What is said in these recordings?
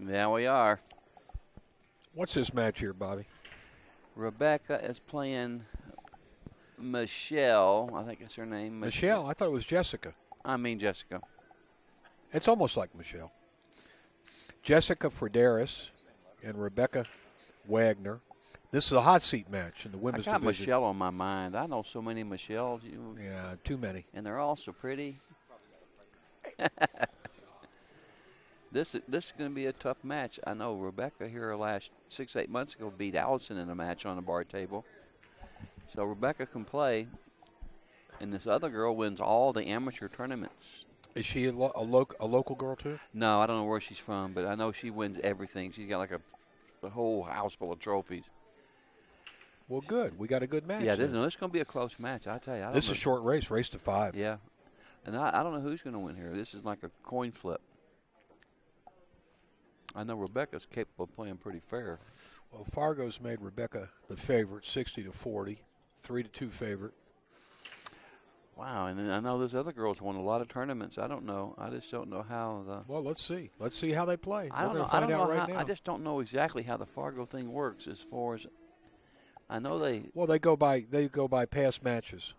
There we are. What's this match here, Bobby? Rebecca is playing Michelle. I think that's her name. Michelle? I thought it was Jessica. I mean Jessica. It's almost like Michelle. Jessica Frideres and Rebecca Wagner. This is a hot seat match in the women's division. I got Michelle on my mind. I know so many Michelles. Yeah, too many. And they're all so pretty. This is going to be a tough match. I know Rebecca here last 6-8 months ago beat Allison in a match on a bar table. So Rebecca can play, and this other girl wins all the amateur tournaments. Is she a local girl too? No, I don't know where she's from, but I know she wins everything. She's got like a whole house full of trophies. Well, good. We got a good match. Yeah, this is going to be a close match, I tell you. This is a short race to 5. Yeah. And I don't know who's going to win here. This is like a coin flip. I know Rebecca's capable of playing pretty fair. Well, Fargo's made Rebecca the favorite, 60-40, 3-2 favorite. Wow, and then I know this other girl's won a lot of tournaments. I don't know. I just don't know how the. Well, let's see. Let's see how they play. I don't know. Find out right now. I just don't know exactly how the Fargo thing works as far as. I know they. Well, they go by past matches.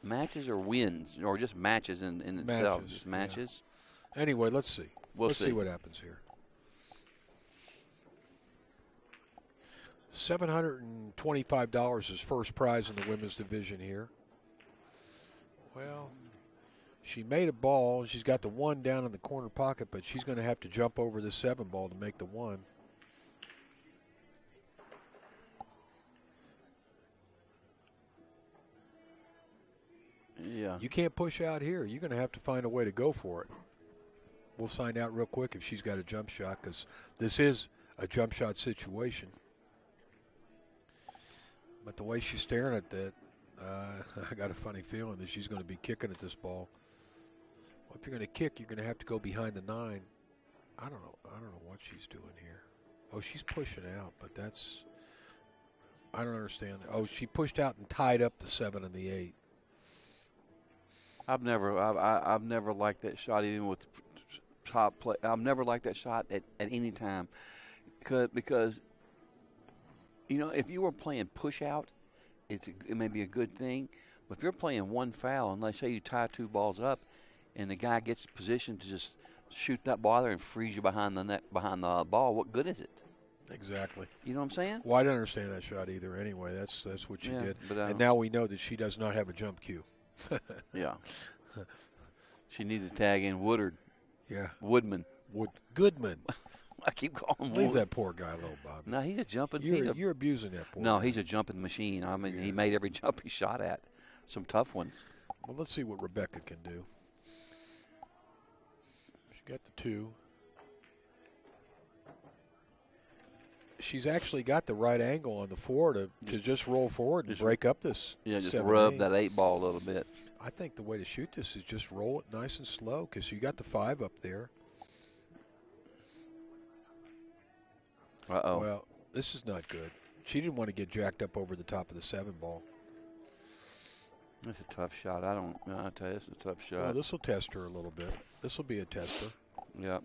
Matches or wins or just matches in itself. Just matches. Yeah. Anyway, let's see. Let's see what happens here. $725 is first prize in the women's division here. Well, she made a ball. She's got the 1 down in the corner pocket, but she's going to have to jump over the 7 ball to make the 1. Yeah. You can't push out here. You're going to have to find a way to go for it. We'll find out real quick if she's got a jump shot, because this is a jump shot situation. But the way she's staring at that, I got a funny feeling that she's going to be kicking at this ball. Well, if you're going to kick, you're going to have to go behind the 9. I don't know what she's doing here. Oh, she's pushing out, but that's. I don't understand. Oh, she pushed out and tied up the 7 and the 8. I've never liked that shot even with top play. I've never liked that shot at any time, because if you were playing push out, it may be a good thing. But if you're playing one foul, and let's say you tie 2 balls up, and the guy gets positioned to just shoot that ball there and freeze you behind the net, behind the ball, what good is it? Exactly. You know what I'm saying? Well, I didn't understand that shot either. Anyway, that's what she did. But, and now we know that she does not have a jump cue. Yeah. She needed to tag in Woodard. Yeah. Woodman. Goodman. I keep calling him. Leave that poor guy alone, Bob. No, he's a jumping. You're abusing that poor guy. He's a jumping machine. I mean, He made every jump he shot at. Some tough ones. Well, let's see what Rebecca can do. She got the 2. She's actually got the right angle on the 4 to just roll forward and break up this. Yeah, just rub that 8 ball a little bit. I think the way to shoot this is just roll it nice and slow, because you got the 5 up there. Uh-oh. Well, this is not good. She didn't want to get jacked up over the top of the 7 ball. That's a tough shot. I'll tell you, it's a tough shot. Well, this will test her a little bit. This will be a tester. Yep.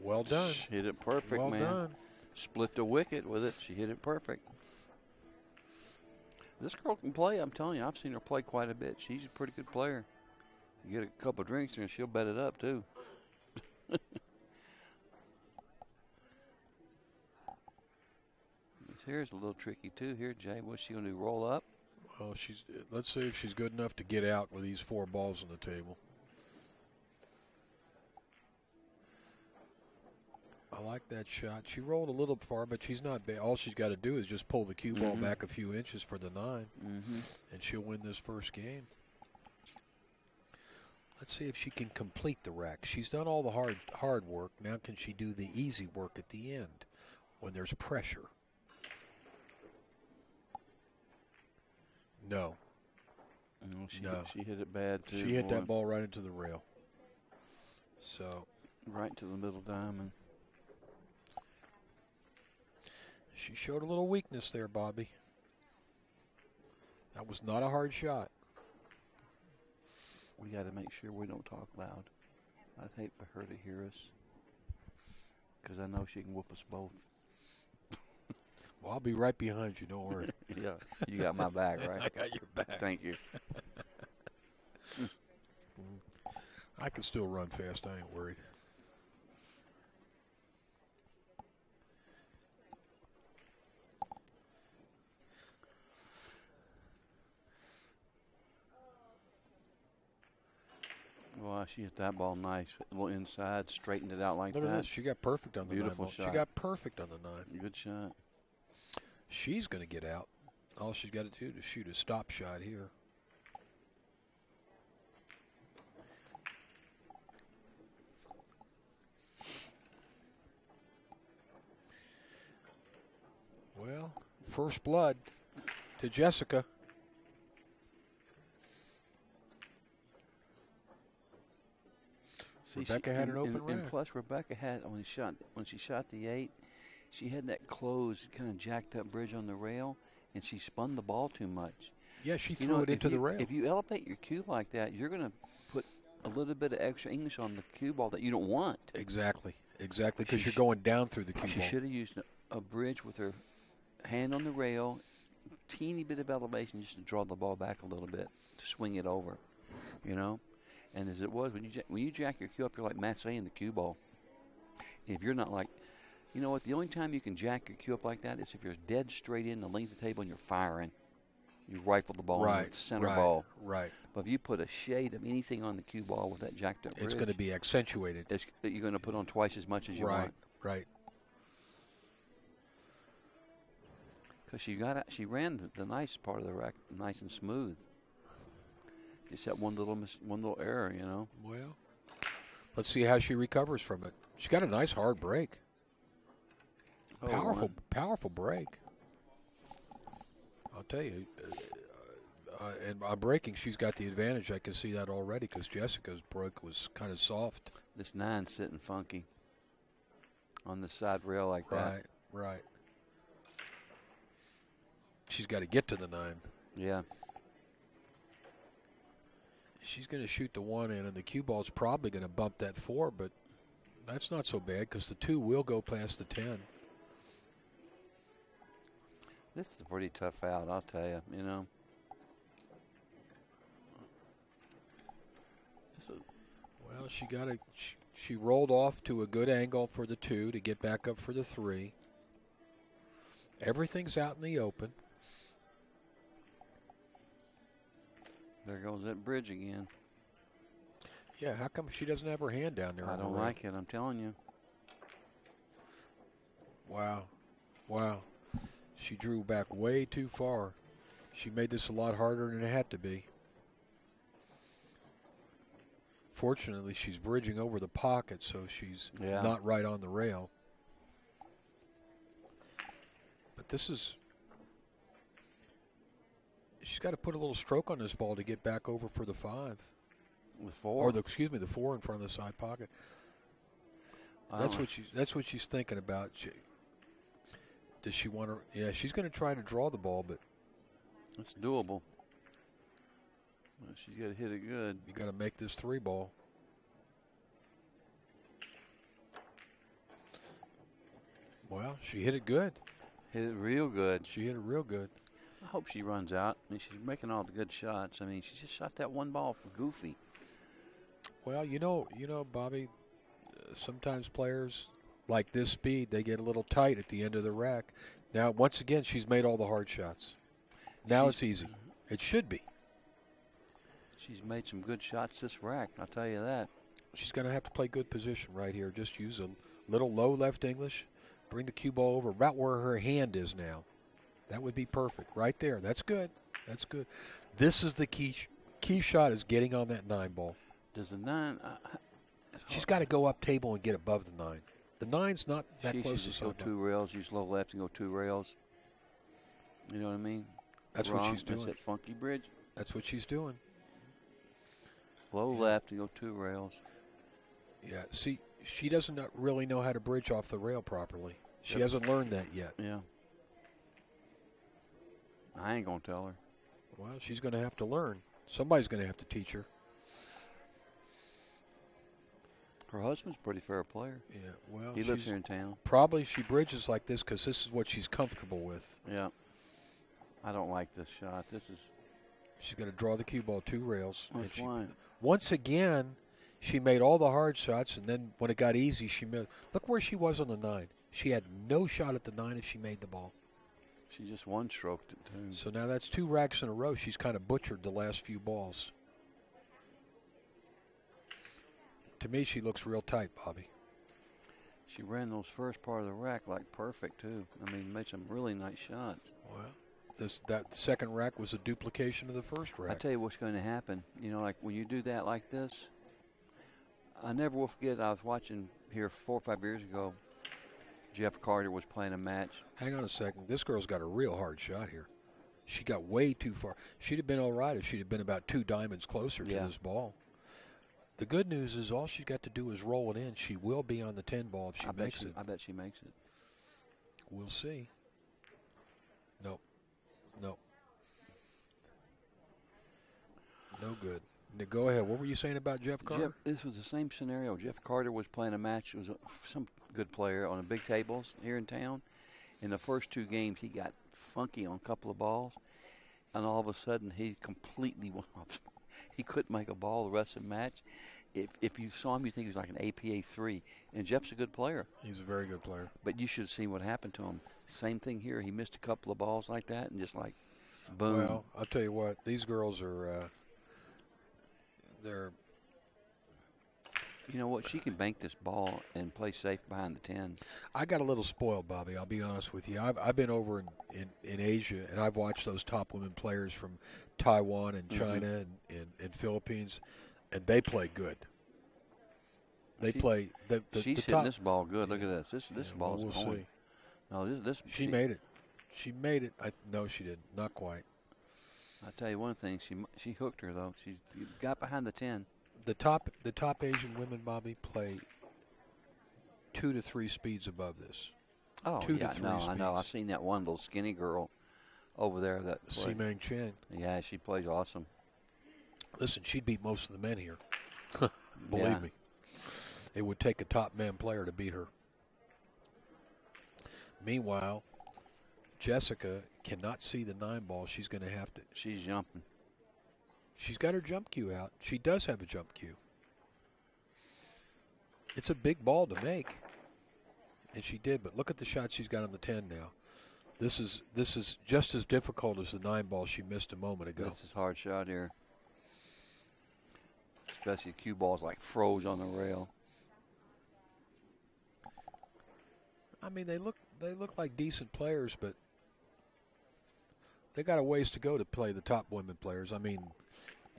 Well done. She hit it perfect, well man. Done. Split the wicket with it. She hit it perfect. This girl can play, I'm telling you. I've seen her play quite a bit. She's a pretty good player. You get a couple of drinks and she'll bet it up, too. Here's a little tricky, too. Here, Jay, what's she going to do, roll up? Well, let's see if she's good enough to get out with these 4 balls on the table. I like that shot. She rolled a little far, but she's not bad. All she's got to do is just pull the cue ball back a few inches for the 9, and she'll win this first game. Let's see if she can complete the rack. She's done all the hard work. Now can she do the easy work at the end when there's pressure? No. No, she hit it bad, too. She hit that ball right into the rail. So. Right to the middle diamond. She showed a little weakness there, Bobby. That was not a hard shot. We got to make sure we don't talk loud. I'd hate for her to hear us, because I know she can whoop us both. Well, I'll be right behind you. Don't worry. Yeah, you got my back, right? I got your back. Thank you. I can still run fast. I ain't worried. Well, she hit that ball nice. A little inside, straightened it out like Look that. at this. She got perfect on the Beautiful 9 ball. shot. She got perfect on the 9. Good shot. She's going to get out. All she's got to do is shoot a stop shot here. Well, first blood to Jessica. See, Rebecca had an open rack. And plus, Rebecca had when she shot the 8, she had that closed, kind of jacked up bridge on the rail, and she spun the ball too much. Yeah, she threw it into the rail. If you elevate your cue like that, you're going to put a little bit of extra English on the cue ball that you don't want. Exactly, because you're going down through the cue ball. She should have used a bridge with her hand on the rail, teeny bit of elevation just to draw the ball back a little bit, to swing it over, you know? And as it was, when you jack your cue up, you're like Massey in the cue ball. If you're not like, you know what, the only time you can jack your cue up like that is if you're dead straight in the length of the table and you're firing. You rifle the ball in the center ball. Right. But if you put a shade of anything on the cue ball with that jacked up bridge, it's going to be accentuated. You're going to put on twice as much as you want. Right. Because she ran the nice part of the rack nice and smooth. Just that one little error, you know. Well, let's see how she recovers from it. She got a nice hard break. Powerful break. I'll tell you, and on breaking, she's got the advantage. I can see that already because Jessica's break was kind of soft. This 9's sitting funky on the side rail like that. Right. She's got to get to the 9. Yeah. She's going to shoot the 1 in, and the cue ball's probably going to bump that 4, but that's not so bad because the 2 will go past the 10. This is a pretty tough out, I'll tell you, you know. Well, she rolled off to a good angle for the 2 to get back up for the 3. Everything's out in the open. There goes that bridge again. Yeah, how come she doesn't have her hand down there? I don't like it, I'm telling you. Wow. She drew back way too far. She made this a lot harder than it had to be. Fortunately, she's bridging over the pocket, so she's not right on the rail. But she's got to put a little stroke on this ball to get back over for the 5. The 4? Or the 4 in front of the side pocket. That's what she's thinking about. Does she want to? Yeah, she's going to try to draw the ball, but it's doable. Well, she's got to hit it good. You got to make this 3 ball. Well, she hit it good. Hit it real good. She hit it real good. I hope she runs out. I mean, she's making all the good shots. I mean, she just shot that 1 ball for goofy. Well, you know, Bobby, sometimes players like this speed, they get a little tight at the end of the rack. Now, once again, she's made all the hard shots. Now it's easy. It should be. She's made some good shots this rack, I'll tell you that. She's going to have to play good position right here. Just use a little low left English. Bring the cue ball over about where her hand is now. That would be perfect. Right there. That's good. That's good. This is the key shot is getting on that 9 ball. Does the 9... She's got to go up table and get above the 9. The 9's not that close to She should just go 2 rails, use low left and go 2 rails. You know what I mean? That's what she's doing. That's that funky bridge. That's what she's doing. Low left and go 2 rails. Yeah, see, she doesn't really know how to bridge off the rail properly. She hasn't learned that yet. Yeah. I ain't going to tell her. Well, she's going to have to learn. Somebody's going to have to teach her. Her husband's a pretty fair player. Yeah, well, he lives here in town. Probably she bridges like this because this is what she's comfortable with. Yeah. I don't like this shot. She's going to draw the cue ball 2 rails. That's fine. Once again, she made all the hard shots, and then when it got easy, she made. Look where she was on the 9. She had no shot at the 9 if she made the ball. She just one-stroked it, too. So now that's 2 racks in a row. She's kind of butchered the last few balls. To me, she looks real tight, Bobby. She ran those first part of the rack like perfect, too. I mean, made some really nice shots. Well, that second rack was a duplication of the first rack. I tell you what's going to happen. You know, like when you do that like this, I never will forget, I was watching here 4 or 5 years ago. Jeff Carter was playing a match. Hang on a second. This girl's got a real hard shot here. She got way too far. She'd have been all right if she'd have been about 2 diamonds closer to this ball. The good news is all she's got to do is roll it in. She will be on the 10 ball if she makes it. I bet she makes it. We'll see. Nope. Nope. No good. Now go ahead. What were you saying about Jeff Carter? This was the same scenario. Jeff Carter was playing a match. It was some good player on the big tables here in town. In the first 2 games, he got funky on a couple of balls, and all of a sudden, he completely went off. He couldn't make a ball the rest of the match. If you saw him, you think he was like an APA 3. And Jeff's a good player. He's a very good player. But you should have seen what happened to him. Same thing here. He missed a couple of balls like that and just like, boom. Well, I'll tell you what. These girls are, they're. You know what? She can bank this ball and play safe behind the 10. I got a little spoiled, Bobby. I'll be honest with you. I've been over in Asia, and I've watched those top women players from Taiwan and China and Philippines, and they play good. They play. She's hitting this ball good. Look at this. This ball's we'll going. See. No, this. She made it. She made it. No, she didn't. Not quite. I'll tell you one thing. She hooked her though. She got behind the 10. The top Asian women, Bobby, play 2 to 3 speeds above this. Oh, 2 to 3 speeds. I know. I've seen that one little skinny girl over there that Simang Chen. Yeah, she plays awesome. Listen, she'd beat most of the men here. Believe me. It would take a top man player to beat her. Meanwhile, Jessica cannot see the 9 ball. She's going to have to. She's jumping. She's got her jump cue out. She does have a jump cue. It's a big ball to make. And she did, but look at the shot she's got on the 10 now. This is just as difficult as the 9 ball she missed a moment ago. This is a hard shot here. Especially cue balls like froze on the rail. I mean, they look like decent players, but they got a ways to go to play the top women players. I mean,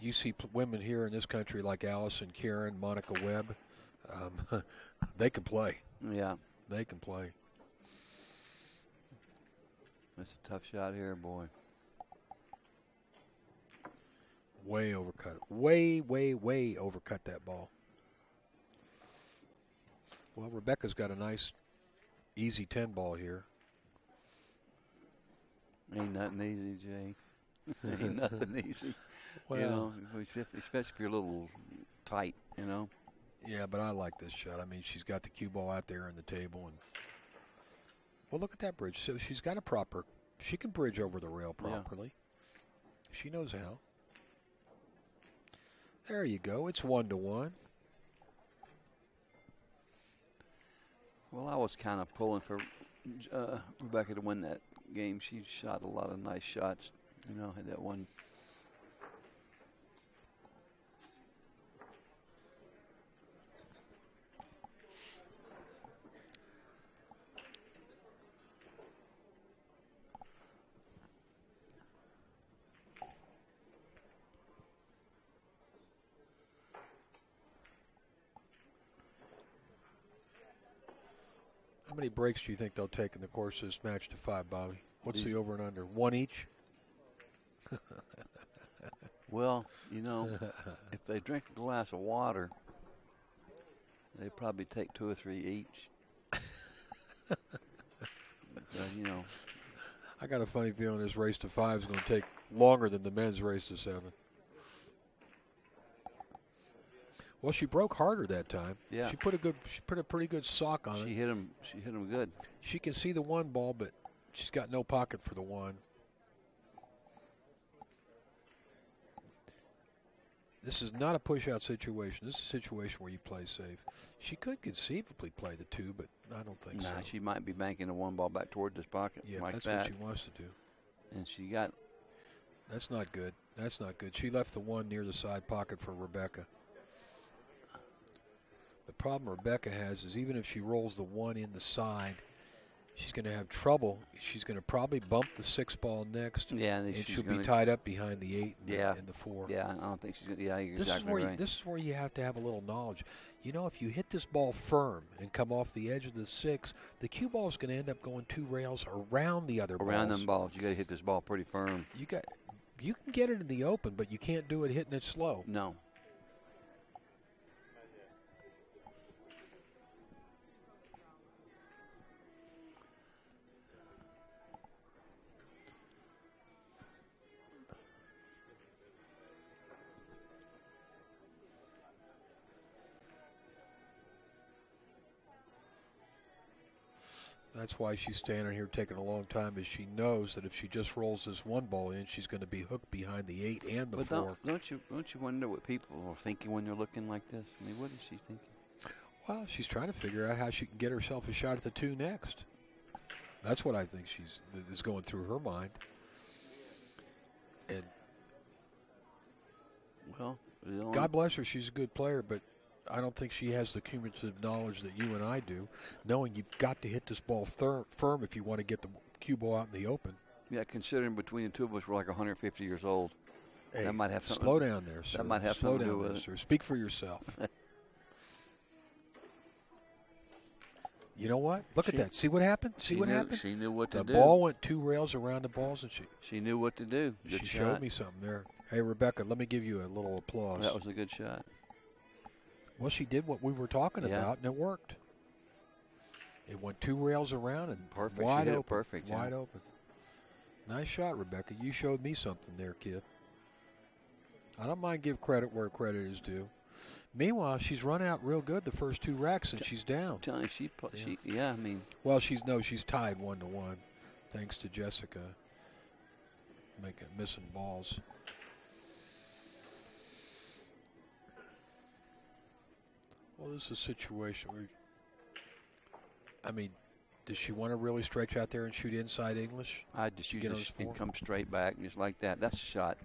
you see women here in this country like Allison Kieran, Monica Webb. They can play. Yeah. They can play. That's a tough shot here, boy. Way overcut it. Way overcut that ball. Well, Rebecca's got a nice, easy 10 ball here. Ain't nothing easy, Jay. Ain't nothing easy. Well, you know, especially if you're a little tight, you know. Yeah, but I like this shot. I mean, she's got the cue ball out there on the table, and well, look at that bridge. So she's got a proper. She can bridge over the rail properly. Yeah. She knows how. There you go. It's 1-1. Well, I was kind of pulling for Rebecca to win that game. She shot a lot of nice shots. You know, had that one. How many breaks do you think they'll take in the course of this match to 5, Bobby? What's the over and under? 1 each? Well, you know, if they drink a glass of water, they probably take 2 or 3 each. You know. I got a funny feeling this race to 5 is going to take longer than the men's race to 7. Well, she broke harder that time. Yeah. She put a pretty good sock on it. She hit him good. She can see the 1 ball, but she's got no pocket for the 1. This is not a push-out situation. This is a situation where you play safe. She could conceivably play the 2, but I don't think so. Nah, she might be banking the 1 ball back toward this pocket. Yeah, like that's that. what she wants to do. And she got... That's not good. That's not good. She left the 1 near the side pocket for Rebecca. The problem Rebecca has is even if she rolls the 1 in the side, she's going to have trouble. She's going to probably bump the 6 ball next. Yeah, and she'll be tied up behind the 8 and the 4. Yeah, I don't think she's going to. Yeah, you're exactly right. This is where you have to have a little knowledge. You know, if you hit this ball firm and come off the edge of the 6, the cue ball is going to end up going 2 rails around the other balls. Around them balls. You got to hit this ball pretty firm. You can get it in the open, but you can't do it hitting it slow. No. That's why she's standing here taking a long time, is she knows that if she just rolls this 1 ball in, she's going to be hooked behind the 8 and the 4. Don't you wonder what people are thinking when they're looking like this? I mean, what is she thinking? Well, she's trying to figure out how she can get herself a shot at the 2 next. That's what I think is going through her mind. And well, God bless her, she's a good player, but I don't think she has the cumulative knowledge that you and I do, knowing you've got to hit this ball firm if you want to get the cue ball out in the open. Yeah, considering between the 2 of us we're like 150 years old. Hey, that might have something. Slow down there, sir. That might have slow something to down do with there, it. sir. Speak for yourself. You know what? Look at that. See what happened? See what happened? She knew what to do. The ball went 2 rails around the balls, and she knew what to do. Good she shot. showed me something there. Hey, Rebecca, let me give you a little applause. That was a good shot. Well, she did what we were talking about, and it worked. It went 2 rails around and perfect. Wide she hit open. It perfect. Wide open. Nice shot, Rebecca. You showed me something there, kid. I don't mind give credit where credit is due. Meanwhile, she's run out real good the first 2 racks, and she's down. I mean. Well, she's tied 1-1, thanks to Jessica missing balls. Well, this is a situation where, I mean, does she want to really stretch out there and shoot inside English? I'd just use it and come straight back just like that. That's a shot.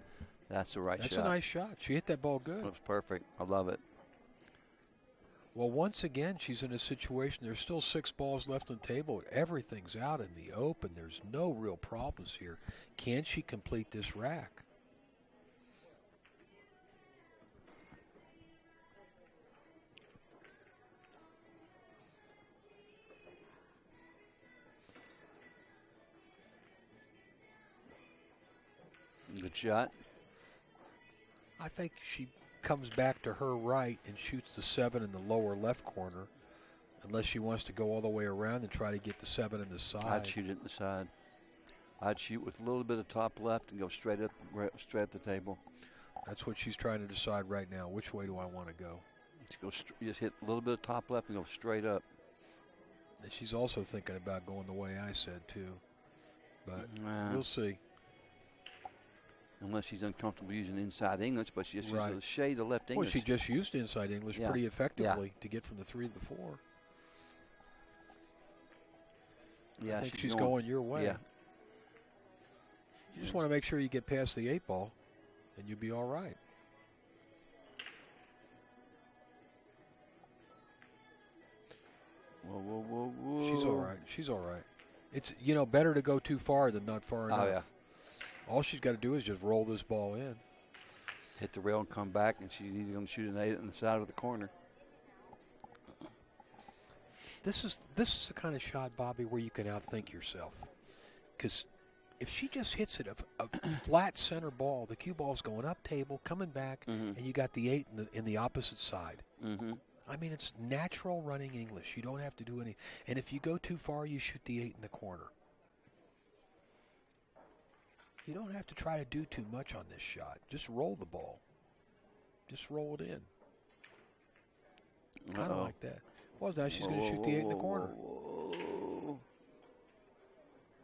That's the right shot. That's a nice shot. She hit that ball good. It was perfect. I love it. Well, once again, she's in a situation. There's still 6 balls left on the table. Everything's out in the open. There's no real problems here. Can she complete this rack? Good shot. I think she comes back to her right and shoots the 7 in the lower left corner, unless she wants to go all the way around and try to get the 7 in the side. I'd shoot it in the side. I'd shoot with a little bit of top left and go straight up the table. That's what she's trying to decide right now. Which way do I want to go? Just hit a little bit of top left and go straight up. And she's also thinking about going the way I said, too. But we'll see. Unless she's uncomfortable using inside English, but she just uses a shade of left English. Well, she just used inside English pretty effectively to get from the 3 to the 4. Yeah, I think she's going your way. Yeah. You just want to make sure you get past the 8 ball, and you'll be all right. Whoa. She's all right. She's all right. It's, better to go too far than not far enough. Oh, yeah. All she's got to do is just roll this ball in. Hit the rail and come back, and she's either going to shoot an 8 on the side of the corner. This is the kind of shot, Bobby, where you can outthink yourself. Because if she just hits it a flat center ball, the cue ball's going up table, coming back, and you got the 8 in the opposite side. Mm-hmm. I mean, it's natural running English. You don't have to do any. And if you go too far, you shoot the 8 in the corner. You don't have to try to do too much on this shot. Just roll the ball. Just roll it in. Kind of like that. Well, now she's going to shoot the 8 in the corner.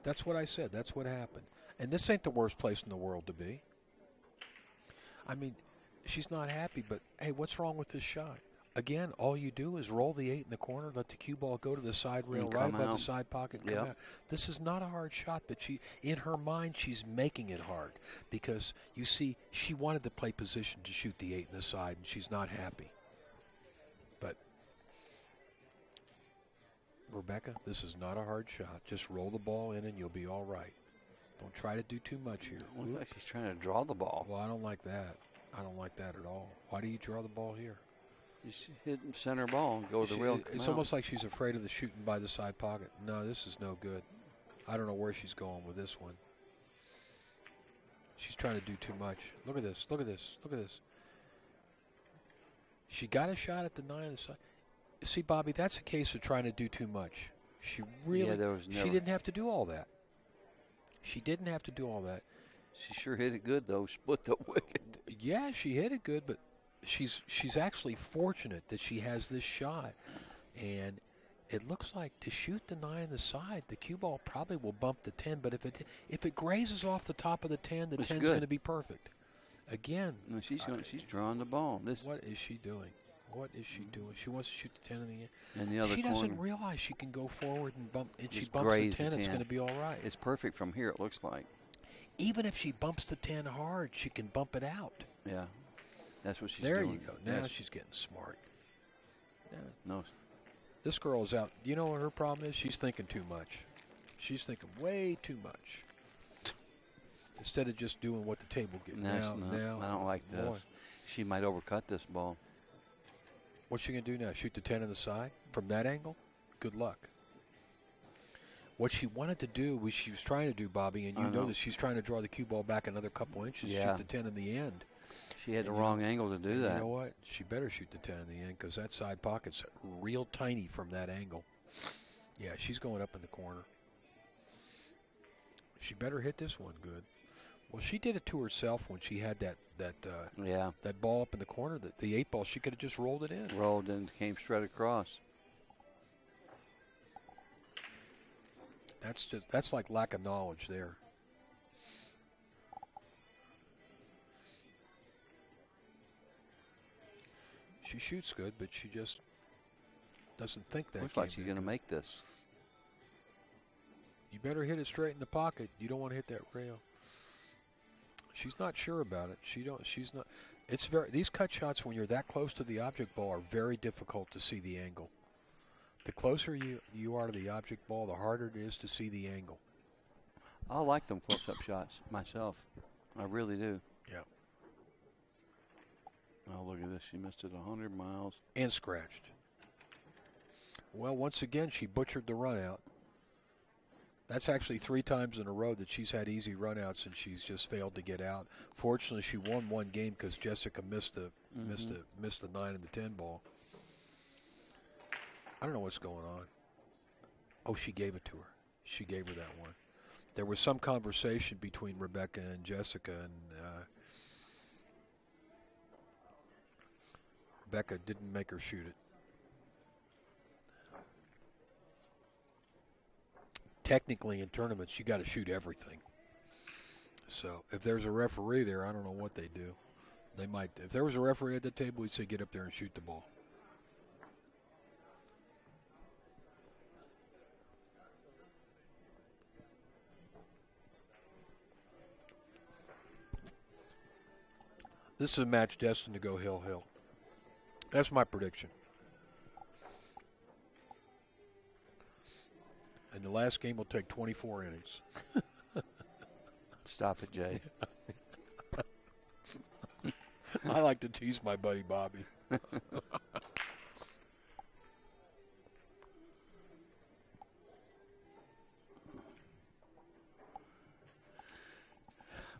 That's what I said. That's what happened. And this ain't the worst place in the world to be. I mean, she's not happy, but, hey, what's wrong with this shot? Again, all you do is roll the 8 in the corner, let the cue ball go to the side rail right above the side pocket, come out. This is not a hard shot, but in her mind, she's making it hard because, you see, she wanted to play position to shoot the 8 in the side, and she's not happy. But, Rebecca, this is not a hard shot. Just roll the ball in, and you'll be all right. Don't try to do too much here. Looks like she's trying to draw the ball. Well, I don't like that. I don't like that at all. Why do you draw the ball here? Just hit center ball and go to the rail. It's almost like she's afraid of the shooting by the side pocket. No, this is no good. I don't know where she's going with this one. She's trying to do too much. Look at this. Look at this. Look at this. She got a shot at the 9 on the side. See, Bobby, that's a case of trying to do too much. She really, she didn't have to do all that. She didn't have to do all that. She sure hit it good, though. Split the wicket. Yeah, she hit it good, but she's actually fortunate that she has this shot. And it looks like to shoot the 9 on the side, the cue ball probably will bump the 10. But if it grazes off the top of the 10, the 10's going to be perfect. Again, no, she's drawing the ball. What is she doing? What is she doing? She wants to shoot the 10 in the end. In the other she corner. Doesn't realize she can go forward and bump. And she bumps the 10, it's going to be all right. It's perfect from here, it looks like. Even if she bumps the 10 hard, she can bump it out. Yeah, that's what she's doing. There you go. Now she's getting smart. Yeah. No. This girl is out. You know what her problem is? She's thinking too much. She's thinking way too much. Instead of just doing what the table gets. Now, I don't like this. Boy. She might overcut this ball. What's she going to do now? Shoot the 10 on the side? From that angle? Good luck. What she wanted to do, was she was trying to do, Bobby, and you know that she's trying to draw the cue ball back another couple inches, shoot the 10 in the end. She had the wrong angle to do that. You know what? She better shoot the 10 in the end because that side pocket's real tiny from that angle. Yeah, she's going up in the corner. She better hit this one good. Well, she did it to herself when she had that ball up in the corner, the 8 ball. She could have just rolled it in. Rolled and came straight across. That's like lack of knowledge there. She shoots good, but she just doesn't think that. Looks like she's going to make this. You better hit it straight in the pocket. You don't want to hit that rail. She's not sure about it. She's not. It's these cut shots when you're that close to the object ball are very difficult to see the angle. The closer you are to the object ball, the harder it is to see the angle. I like them close-up shots myself. I really do. Yeah. Oh, look at this. She missed it 100 miles. And scratched. Well, once again, she butchered the run out. That's actually 3 times in a row that she's had easy runouts and she's just failed to get out. Fortunately, she won one game because Jessica missed the 9 and the 10 ball. I don't know what's going on. Oh, she gave it to her. She gave her that one. There was some conversation between Rebecca and Jessica, and Rebecca didn't make her shoot it. Technically, in tournaments, you got to shoot everything. So if there's a referee there, I don't know what they do. They might. If there was a referee at the table, he'd say, "Get up there and shoot the ball." This is a match destined to go hill-hill. That's my prediction. And the last game will take 24 innings. Stop it, Jay. I like to tease my buddy Bobby. I'm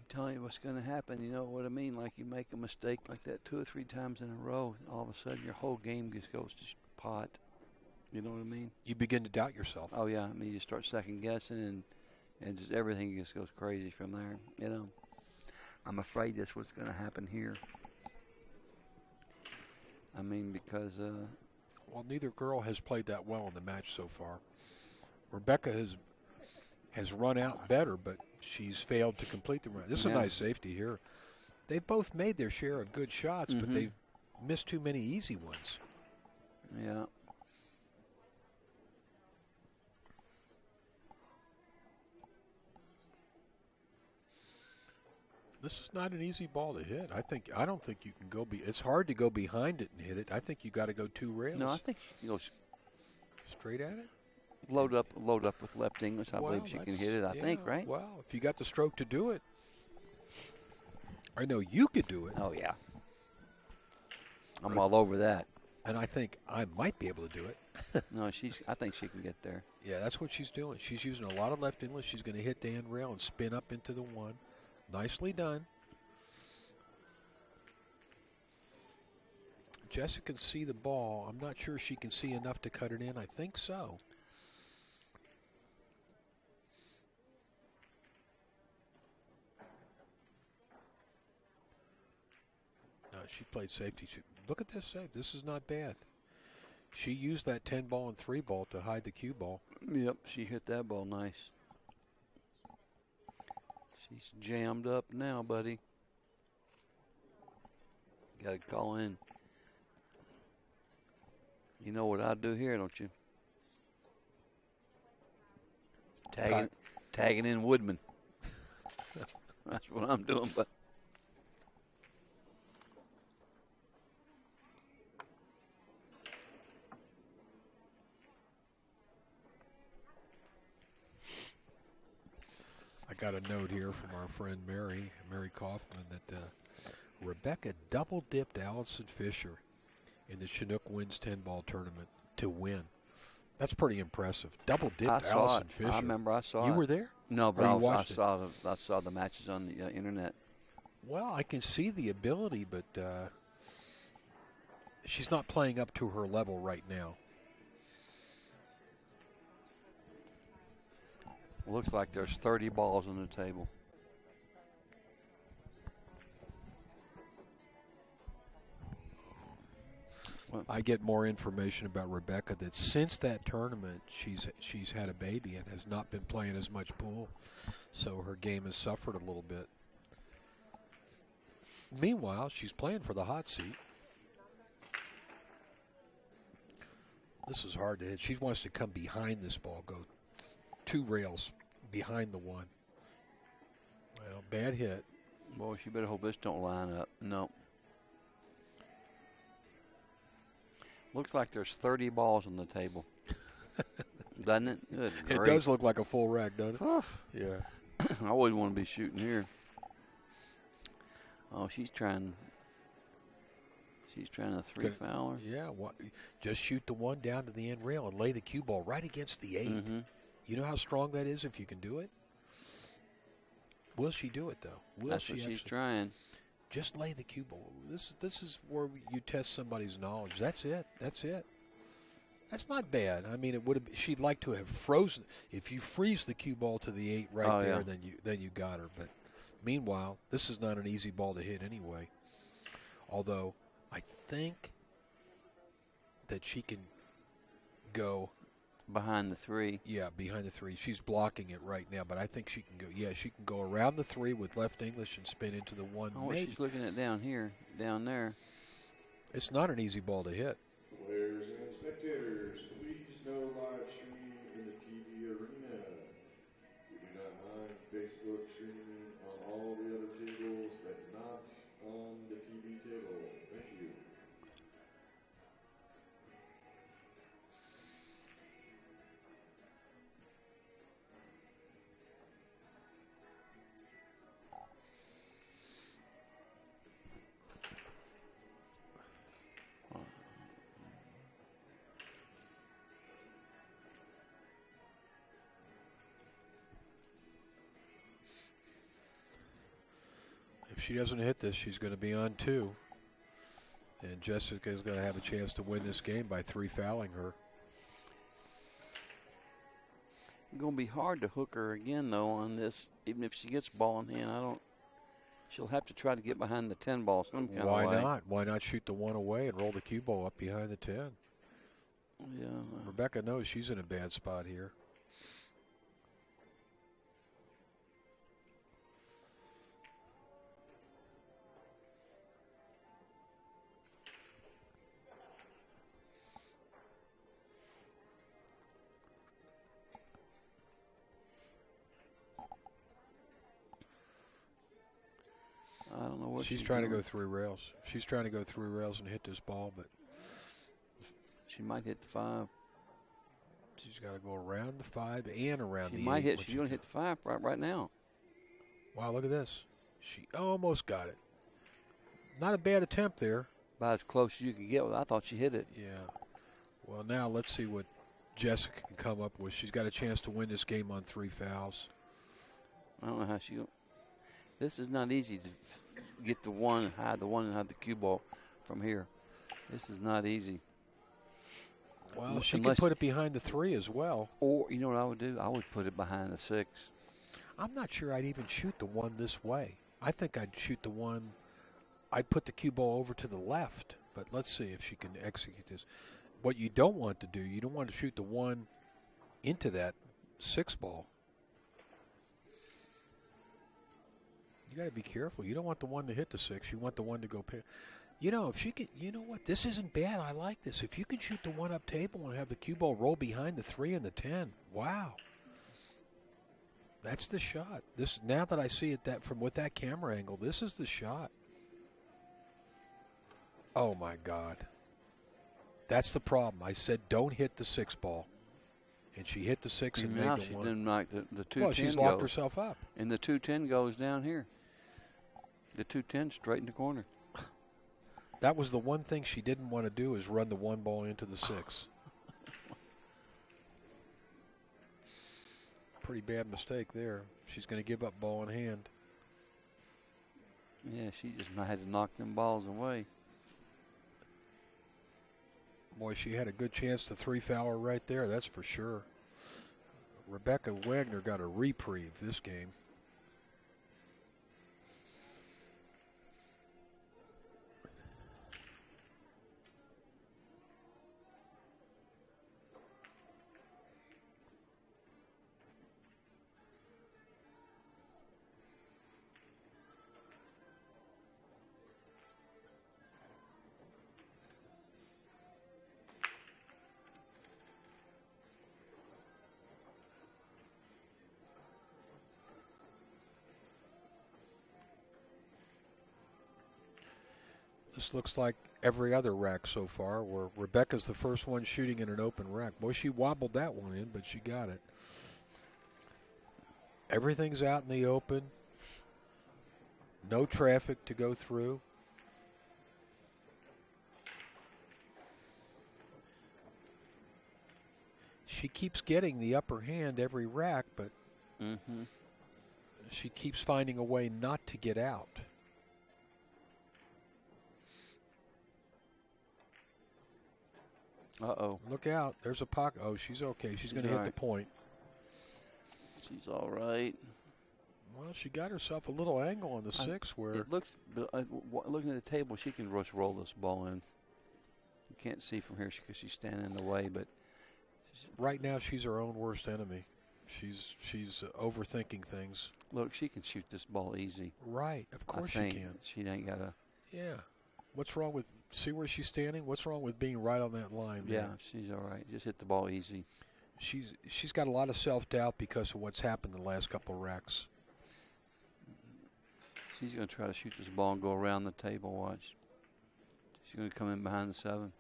telling you what's going to happen. You know what I mean? Like you make a mistake like that 2 or 3 times in a row, all of a sudden your whole game just goes to pot. You know what I mean? You begin to doubt yourself. Oh, yeah. I mean, you start second-guessing, and And just everything just goes crazy from there. You know, I'm afraid that's what's going to happen here. I mean, because well, neither girl has played that well in the match so far. Rebecca has run out better, but she's failed to complete the run. This is a nice safety here. They've both made their share of good shots, but they've missed too many easy ones. Yeah. This is not an easy ball to hit. I don't think you can go. It's hard to go behind it and hit it. I think you got to go 2 rails. No, I think she goes straight at it. Load up with left English. I believe she can hit it. I think, right? Well, if you got the stroke to do it, I know you could do it. Oh yeah, I'm all over that. And I think I might be able to do it. No, I think she can get there. Yeah, that's what she's doing. She's using a lot of left English. She's going to hit the end rail and spin up into the 1. Nicely done. Jessica can see the ball. I'm not sure she can see enough to cut it in. I think so. No, she played safety. Look at this save. This is not bad. She used that 10 ball and 3 ball to hide the cue ball. Yep, she hit that ball nice. She's jammed up now, buddy. Got to call in. You know what I'd do here, don't you? Tagging in Woodman. That's what I'm doing, but. I got a note here from our friend Mary Kaufman, that Rebecca double-dipped Allison Fisher in the Chinook Wins 10-ball tournament to win. That's pretty impressive. Double-dipped Allison Fisher. I remember I saw it. You were there? No, but I saw the matches on the internet. Well, I can see the ability, but she's not playing up to her level right now. Looks like there's 30 balls on the table. I get more information about Rebecca that since that tournament, she's had a baby and has not been playing as much pool, so her game has suffered a little bit. Meanwhile, she's playing for the hot seat. This is hard to hit. She wants to come behind this ball, go 2 rails behind the 1. Well, bad hit. Boy, she better hope this don't line up. No. Looks like there's 30 balls on the table. Doesn't it? Good It grief. does look like a full rack, doesn't it? Yeah. I wouldn't want to be shooting here. Oh, she's trying a 3-fouler. Yeah, just shoot the 1 down to the end rail and lay the cue ball right against the 8. Mm-hmm. You know how strong that is if you can do it? Will she do it, though? That's what she's trying. Just lay the cue ball. This is where you test somebody's knowledge. That's it. That's not bad. I mean, she'd like to have frozen. If you freeze the cue ball to the 8 there, then you got her. But meanwhile, this is not an easy ball to hit anyway. Although I think that she can go behind the 3. Yeah, behind the 3. She's blocking it right now, but I think she can go. Yeah, she can go around the 3 with left English and spin into the 1. Oh, she's looking at down there. It's not an easy ball to hit. Players and spectators, please no live stream in the TV arena. We do not mind Facebook streaming on all the other tables, but not on the TV table. Thank you. If she doesn't hit this, she's going to be on 2. And Jessica is going to have a chance to win this game by 3 fouling her. Going to be hard to hook her again, though, on this. Even if she gets ball in hand, she'll have to try to get behind the 10 ball some kind of way. Why not? Why not shoot the 1 away and roll the cue ball up behind the 10? Yeah. Rebecca knows she's in a bad spot here. I don't know what she's trying doing. to go 3 rails. She's trying to go 3 rails and hit this ball, but she might hit the 5. She's got to go around the 5 and around the 8. She might hit. She's going to hit the 5 right now. Wow, look at this. She almost got it. Not a bad attempt there. About as close as you could get with. I thought she hit it. Yeah. Well, now let's see what Jessica can come up with. She's got a chance to win this game on 3 fouls. I don't know how she. This is not easy to get the 1, hide the 1, and hide the cue ball from here. This is not easy. Well, she can put it behind the 3 as well. Or, you know what I would do? I would put it behind the 6. I'm not sure I'd even shoot the 1 this way. I think I'd shoot the 1. I'd put the cue ball over to the left. But let's see if she can execute this. What you don't want to do, you don't want to shoot the 1 into that 6 ball. You got to be careful. You don't want the 1 to hit the 6. You want the 1 to go. You know, if she could, you know what? This isn't bad. I like this. If you can shoot the 1 up table and have the cue ball roll behind the 3 and the 10, wow. That's the shot. This now that I see it with that camera angle, this is the shot. Oh my God. That's the problem. I said don't hit the 6 ball. And she hit the 6 and made the 1. She didn't like the 210. Well, she's locked herself up. And the 210 goes down here. The 210 straight in the corner. That was the one thing she didn't want to do, is run the 1 ball into the 6. Pretty bad mistake there. She's going to give up ball in hand. Yeah, she just had to knock them balls away. Boy, she had a good chance to 3-foul right there, that's for sure. Rebecca Wagner got a reprieve this game. This looks like every other rack so far, where Rebecca's the first one shooting in an open rack. Boy, she wobbled that one in, but she got it. Everything's out in the open. No traffic to go through. She keeps getting the upper hand every rack, but she keeps finding a way not to get out. Uh-oh. Look out. There's a pocket. Oh, she's okay. She's going to hit the point. She's all right. Well, she got herself a little angle on the 6 where... It looks, looking at the table, she can rush roll this ball in. You can't see from here because she's standing in the way, but... Right now, she's her own worst enemy. She's overthinking things. Look, she can shoot this ball easy. Right. Of course she can. She ain't got to... Yeah. What's wrong with... See where she's standing? What's wrong with being right on that line there? Yeah, she's all right. Just hit the ball easy. She's got a lot of self-doubt because of what's happened the last couple of racks. She's going to try to shoot this ball and go around the table. Watch. She's going to come in behind the 7.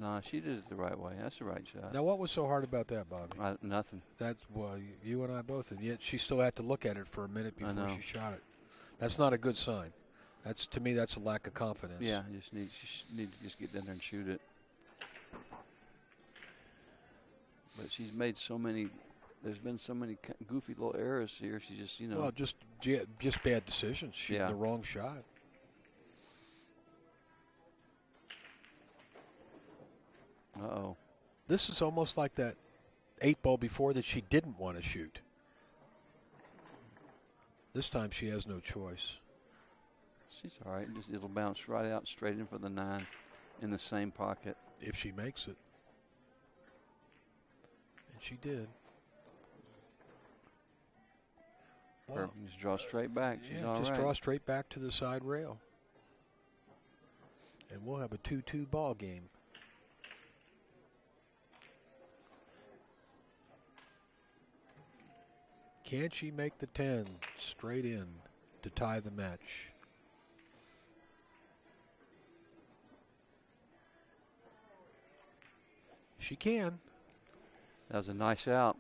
No, she did it the right way. That's the right shot. Now, what was so hard about that, Bobby? Nothing. That's, well, you and I both, and yet she still had to look at it for a minute before she shot it. That's not a good sign. That's, to me, that's a lack of confidence. Yeah, you just need to just get down there and shoot it. But she's made so many. There's been so many goofy little errors here. She just, Well, just bad decisions. Shooting the wrong shot. Uh-oh. This is almost like that 8-ball before that she didn't want to shoot. This time she has no choice. She's all right. Just it'll bounce right out, straight in for the 9 in the same pocket. If she makes it. And she did. Perfect. Just draw straight back. She's all right. Just draw straight back to the side rail. And we'll have a 2-2 ball game. Can she make the 10 straight in to tie the match? She can. That was a nice out.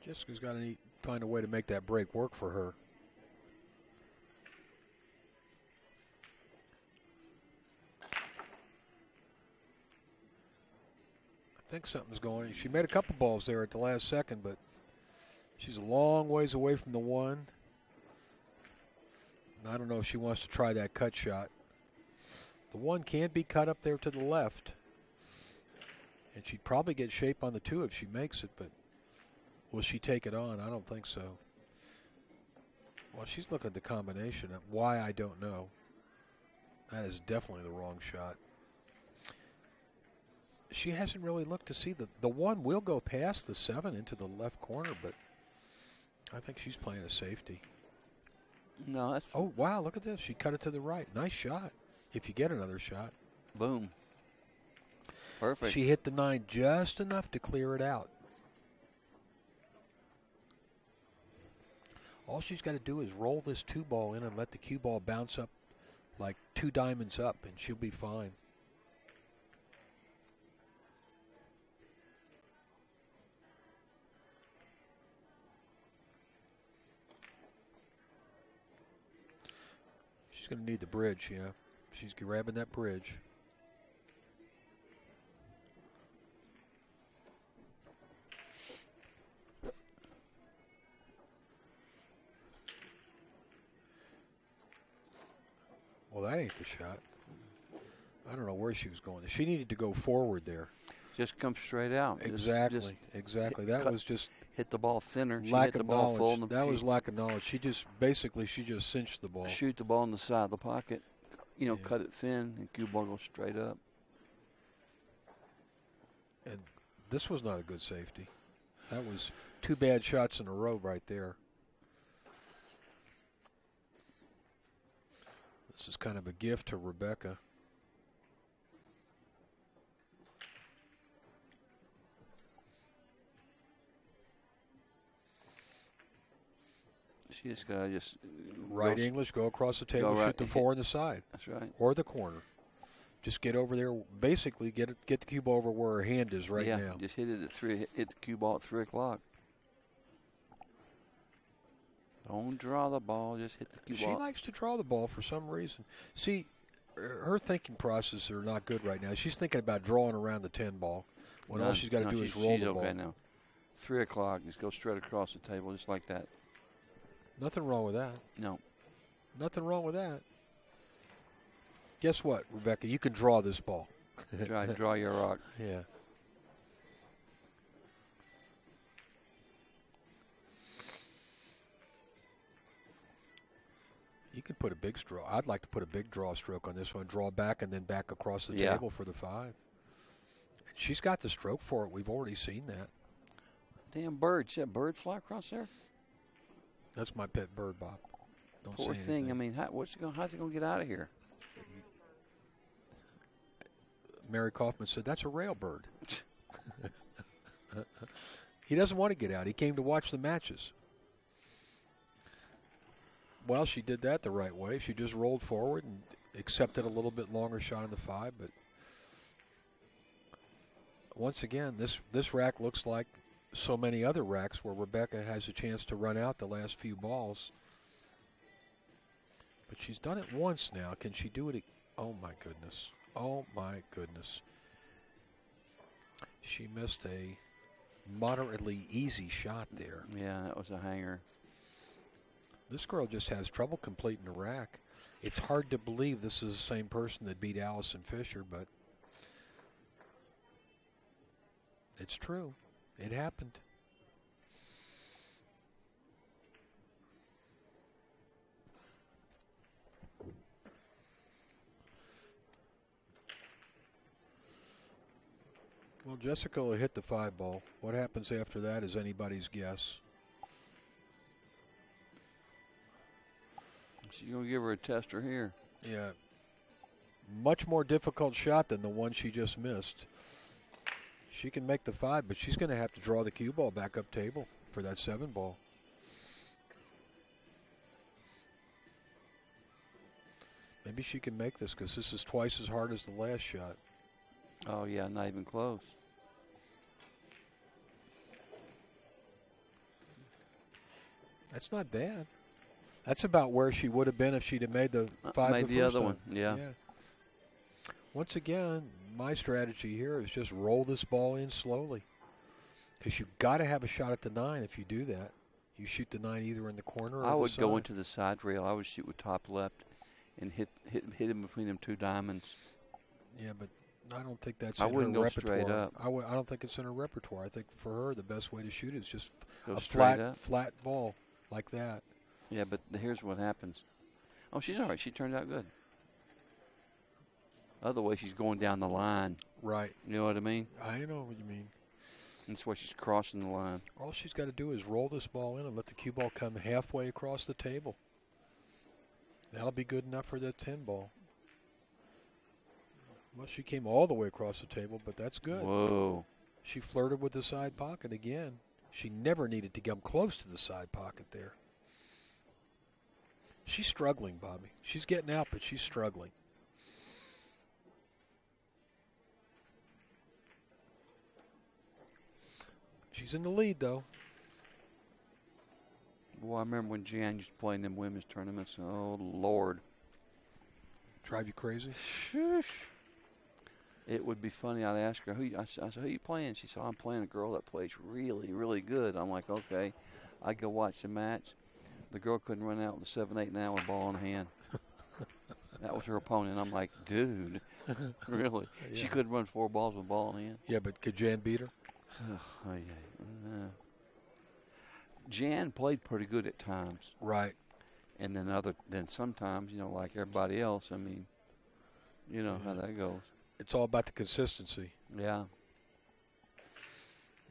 Jessica's got to find a way to make that break work for her. I think something's going. She made a couple balls there at the last second, but she's a long ways away from the 1. I don't know if she wants to try that cut shot. The 1 can be cut up there to the left. And she'd probably get shape on the 2 if she makes it, but will she take it on? I don't think so. Well, she's looking at the combination. Why, I don't know. That is definitely the wrong shot. She hasn't really looked to see the 1 will go past the 7 into the left corner, but I think she's playing a safety. No, that's... Oh, wow, look at this. She cut it to the right. Nice shot. If you get another shot. Boom. Perfect. She hit the 9 just enough to clear it out. All she's got to do is roll this 2 ball in and let the cue ball bounce up like 2 diamonds up, and she'll be fine. She's going to need the bridge, yeah. She's grabbing that bridge. Well, that ain't the shot. I don't know where she was going. She needed to go forward there. Just come straight out. Exactly, exactly. That was just hit the ball thinner. Lack hit the of ball full. knowledge. That was lack of knowledge. She just cinched the ball. Shoot the ball in the side of the pocket. You know, cut it thin, and cue ball goes straight up. And this was not a good safety. That was 2 bad shots in a row right there. This is kind of a gift to Rebecca. She just got to right English, go across the table, shoot the 4 on the side. That's right. Or the corner. Just get over there. Basically, get the cue ball over where her hand is right now. Just hit it at 3. Hit the cue ball at 3 o'clock. Don't draw the ball. Just hit the cue ball. She likes to draw the ball for some reason. See, her thinking processes are not good right now. She's thinking about drawing around the 10 ball when all she's got to do is roll the ball. She's okay now. 3 o'clock. Just go straight across the table, just like that. Nothing wrong with that. No. Nothing wrong with that. Guess what, Rebecca? You can draw this ball. Draw your rock. Yeah. You can put a big draw. I'd like to put a big draw stroke on this one. Draw back and then back across the table for the 5. And she's got the stroke for it. We've already seen that. Damn bird. See that bird fly across there? That's my pet bird, Bob. Don't Poor say thing. anything. I mean, how's it going to get out of here? Mary Kaufman said, that's a rail bird. He doesn't want to get out. He came to watch the matches. Well, she did that the right way. She just rolled forward and accepted a little bit longer shot on the 5. But once again, this rack looks like so many other racks where Rebecca has a chance to run out the last few balls. But she's done it once now. Can she do it? Oh, my goodness. Oh, my goodness. She missed a moderately easy shot there. Yeah, that was a hanger. This girl just has trouble completing the rack. It's hard to believe this is the same person that beat Allison Fisher, but it's true. It happened. Well, Jessica will hit the 5 ball. What happens after that is anybody's guess. She's going to give her a tester here. Yeah. Much more difficult shot than the one she just missed. She can make the 5, but she's going to have to draw the cue ball back up table for that 7 ball. Maybe she can make this because this is twice as hard as the last shot. Oh, yeah, not even close. That's not bad. That's about where she would have been if she'd have made the 5 made the the first other time. one, yeah. Once again, my strategy here is just roll this ball in slowly. Because you've got to have a shot at the 9 if you do that. You shoot the 9 either in the corner or I would the go side. into the side rail. I would shoot with top left and hit him between them 2 diamonds. Yeah, but I don't think that's I in her wouldn't go repertoire. straight up. I don't think it's in her repertoire. I think for her, the best way to shoot is just Go a straight up. flat ball like that. Yeah, but here's what happens. Oh, she's all right. She turned out good. Other way, she's going down the line. Right. You know what I mean? I know what you mean. That's why she's crossing the line. All she's got to do is roll this ball in and let the cue ball come halfway across the table. That'll be good enough for that 10 ball. Well, she came all the way across the table, but that's good. Whoa. She flirted with the side pocket again. She never needed to come close to the side pocket there. She's struggling, Bobby. She's getting out, but she's struggling. She's in the lead, though. Well, I remember when Jan used to play in them women's tournaments. Oh, Lord. Drive you crazy? It would be funny. I'd ask her, I said, who are you playing? She said, I'm playing a girl that plays really, really good. I'm like, okay. I'd go watch the match. The girl couldn't run out with a 7-8 now with a ball in hand. That was her opponent. I'm like, dude, really? Yeah. She couldn't run 4 balls with a ball in hand? Yeah, but could Jan beat her? Oh, yeah. Jan played pretty good at times. Right. And then sometimes, like everybody else, I mean, you know how that goes. It's all about the consistency. Yeah.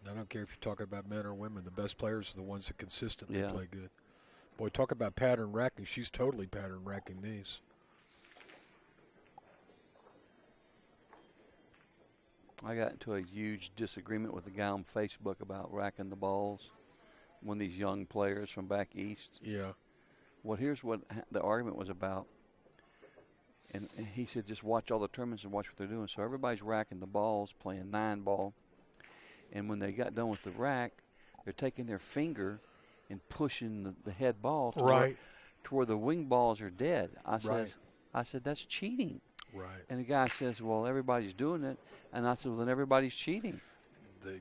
I don't care if you're talking about men or women. The best players are the ones that consistently Yeah. play good. Boy, talk about pattern racking. She's totally pattern racking these. I got into a huge disagreement with a guy on Facebook about racking the balls. One of these young players from back east. Yeah. Well, here's what the argument was about. And he said, just watch all the tournaments and watch what they're doing. So everybody's racking the balls, playing 9 ball. And when they got done with the rack, they're taking their finger and pushing the head ball to where the wing balls are dead. I said, that's cheating. Right. And the guy says, well, everybody's doing it. And I said, well, then everybody's cheating.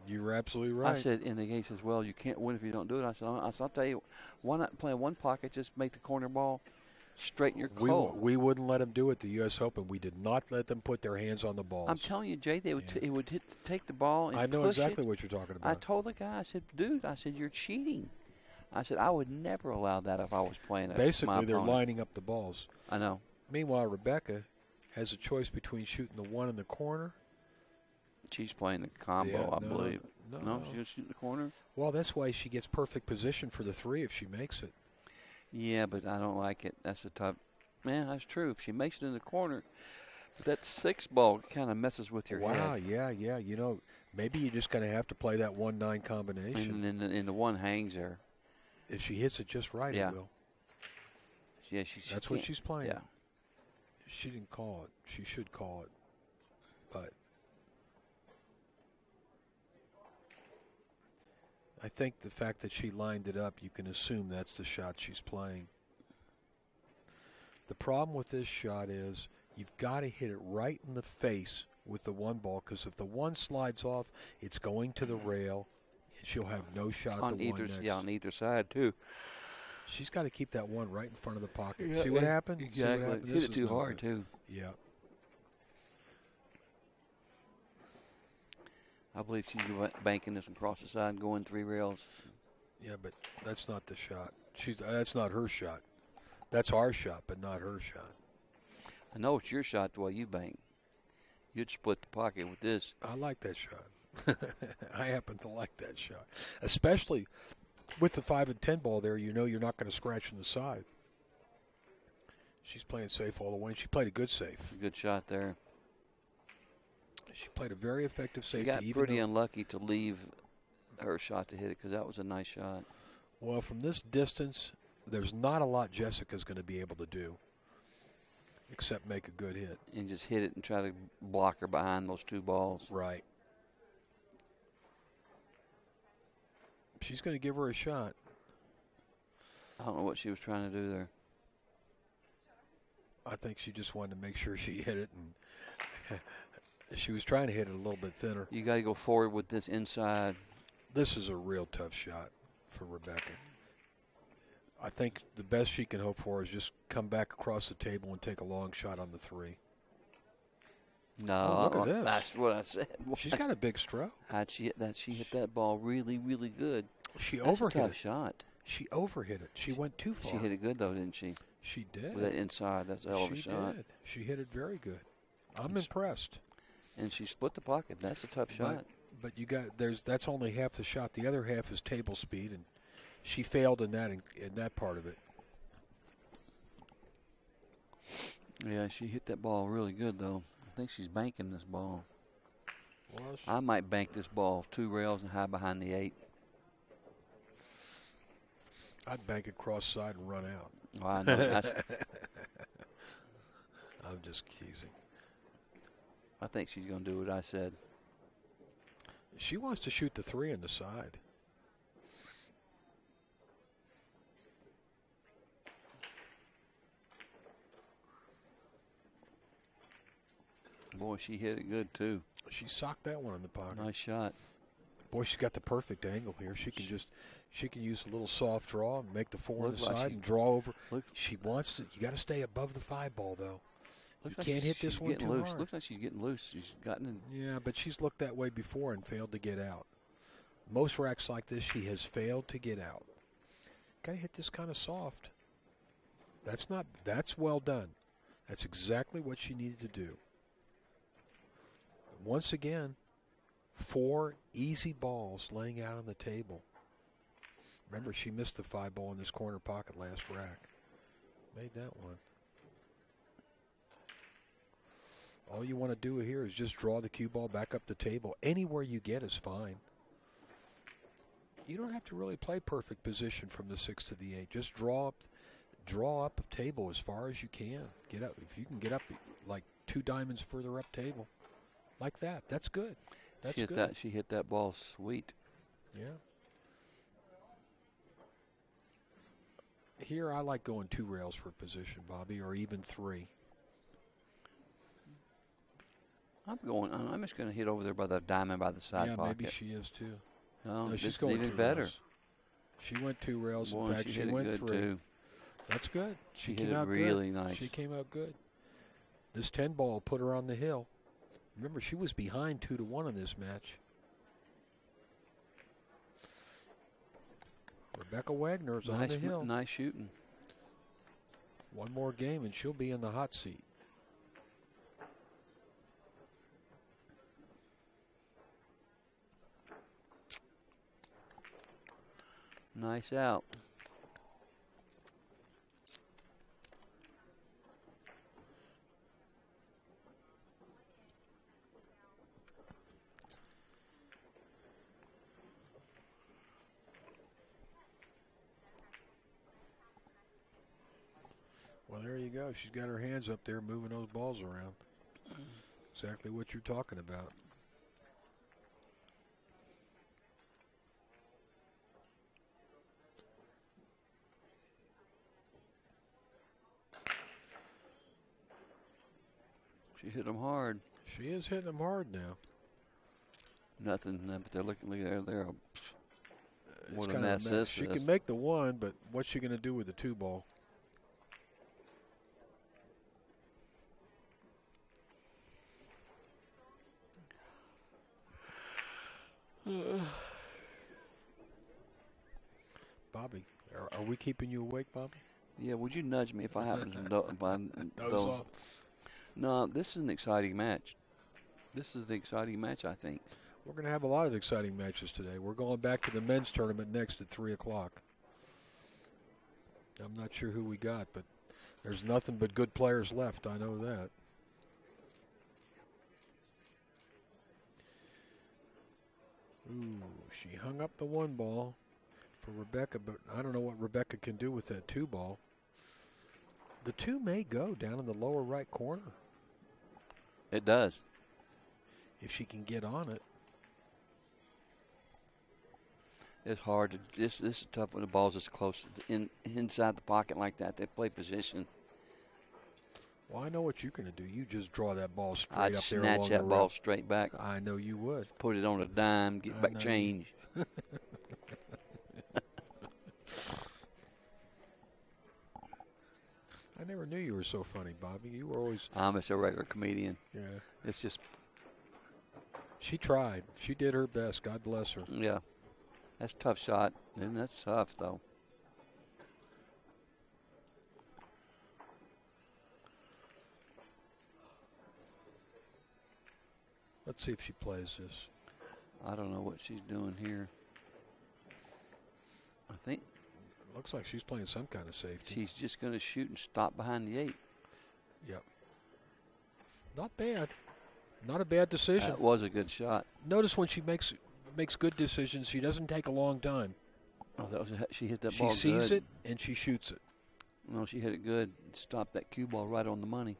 You were absolutely right. I said, and the guy says, well, you can't win if you don't do it. I said, I'll tell you, why not play one pocket, just make the corner ball, straighten your coat. We wouldn't let them do it at the U.S. Open. We did not let them put their hands on the balls. I'm telling you, Jay, they would it would take the ball and push it. I know exactly what you're talking about. I told the guy, I said, dude, you're cheating. I said, I would never allow that if I was playing Basically, they're opponent. lining up the balls. I know. Meanwhile, Rebecca has a choice between shooting the 1 in the corner. She's playing the combo, I believe. No, she's going to shoot in the corner? Well, that's why she gets perfect position for the 3 if she makes it. Yeah, but I don't like it. That's the top. Man, that's true. If she makes it in the corner, That 6 ball kind of messes with your Wow, head. yeah. You know, maybe you're just going to have to play that 1-9 combination. And the one hangs there. If she hits it just right, Yeah. it will. Yeah, That's what she's playing. Yeah. She didn't call it. She should call it. But I think the fact that she lined it up, you can assume that's the shot she's playing. The problem with this shot is you've got to hit it right in the face with the 1 ball, because if the 1 slides off, it's going to the rail, and she'll have no shot On at the either, 1 next. yeah, on either side, too. She's got to keep that 1 right in front of the pocket. Yeah, See what happened? Exactly. See what happened? Hit This it is too no hard, good. too. Yeah. I believe she's banking this across the side and going 3 rails. Yeah, but that's not the shot. That's not her shot. That's our shot, but not her shot. I know it's your shot the way you bank. You'd split the pocket with this. I like that shot. I happen to like that shot. Especially with the 5 and 10 ball there, you know you're not going to scratch in the side. She's playing safe all the way, and she played a good safe. Good shot there. She played a very effective She safe. got pretty unlucky to leave her shot to hit it, because that was a nice shot. Well, from this distance, there's not a lot Jessica's going to be able to do except make a good hit. And just hit it and try to block her behind those 2 balls. Right. She's going to give her a shot. I don't know what she was trying to do there. I think she just wanted to make sure she hit it, and she was trying to hit it a little bit thinner. You got to go forward with this inside. This is a real tough shot for Rebecca. I think the best she can hope for is just come back across the table and take a long shot on the 3. No, look at this. That's what I said. She's got a big stroke. How'd she hit that? She hit that ball really, really good. She That's a overhit tough it. shot. She overhit it. She went too far. She hit it good, though, didn't she? She did. With that inside, that's a hell of a shot. Did. She hit it very good. I'm impressed. And she split the pocket. That's a tough shot. But you got that's only half the shot. The other half is table speed, and she failed in that part of it. Yeah, she hit that ball really good, though. I think she's banking this ball. Well, I might bank this ball 2 rails and hide behind the 8. I'd bank it cross side and run out. Oh, I know. That's, I'm just teasing. I think she's going to do what I said. She wants to shoot the 3 on the side. Boy, she hit it good, too. She socked that one in the pocket. Nice shot. Boy, she's got the perfect angle here. She can use a little soft draw and make the 4 on the side and draw over. She wants to. You got to stay above the 5 ball though. You can't hit this one too hard. Looks like she's getting loose. She's gotten in. Yeah, but she's looked that way before and failed to get out. Most racks like this, she has failed to get out. Got to hit this kind of soft. That's well done. That's exactly what she needed to do. Once again, 4 easy balls laying out on the table. Remember, she missed the 5 ball in this corner pocket last rack. Made that one. All you want to do here is just draw the cue ball back up the table. Anywhere you get is fine. You don't have to really play perfect position from the 6 to the 8. Just draw up a table as far as you can. Get up. If you can get up like 2 diamonds further up table, like that, that's good. That's good. She hit that ball sweet. Yeah. Here, I like going 2 rails for position, Bobby, or even 3. I'm just going to hit over there by the diamond by the side pocket. Yeah, maybe she is too. No, she's going even better. Rails. She went 2 rails. Boy, In fact, she went 3. Too. That's good. She came hit it out really good. nice. She came out good. This 10 ball put her on the hill. Remember, she was behind 2-1 in this match. Rebecca Wagner's on the hill. Nice shooting. One more game, and she'll be in the hot seat. Nice out. Well, there you go. She's got her hands up there moving those balls around. Exactly what you're talking about. She hit them hard. She is hitting them hard now. Nothing, but they're looking there. What a kind mess of a mess. this She is. can make the one, but what's she going to do with the 2 ball? Bobby, are we keeping you awake, Bobby? Yeah, would you nudge me if I happen to Doze those? off. No, this is an exciting match. This is the exciting match, I think. We're going to have a lot of exciting matches today. We're going back to the men's tournament next at 3 o'clock. I'm not sure who we got, but there's nothing but good players left. I know that. Ooh, she hung up the 1 ball for Rebecca, but I don't know what Rebecca can do with that 2 ball. The 2 may go down in the lower right corner. It does. If she can get on it. It's hard to. This is tough when the ball's this close inside the pocket like that. They play position. Well, I know what you're going to do. You just draw that ball straight I'd up there snatch along that the ball rail. straight back. I know you would. Put it on a dime. Get back know. change. I never knew you were so funny, Bobby. You were always. I'm just a regular comedian. Yeah. It's just. She tried. She did her best. God bless her. Yeah. That's a tough shot. And that's tough, though. Let's see if she plays this. I don't know what she's doing here. I think Looks like she's playing some kind of safety. she's just going to shoot and stop behind the 8. Yep. Not bad. Not a bad decision. That was a good shot. Notice when she makes good decisions, she doesn't take a long time. Oh, she hit that She ball sees good. it and she shoots it. No, she hit it good. Stopped that cue ball right on the money.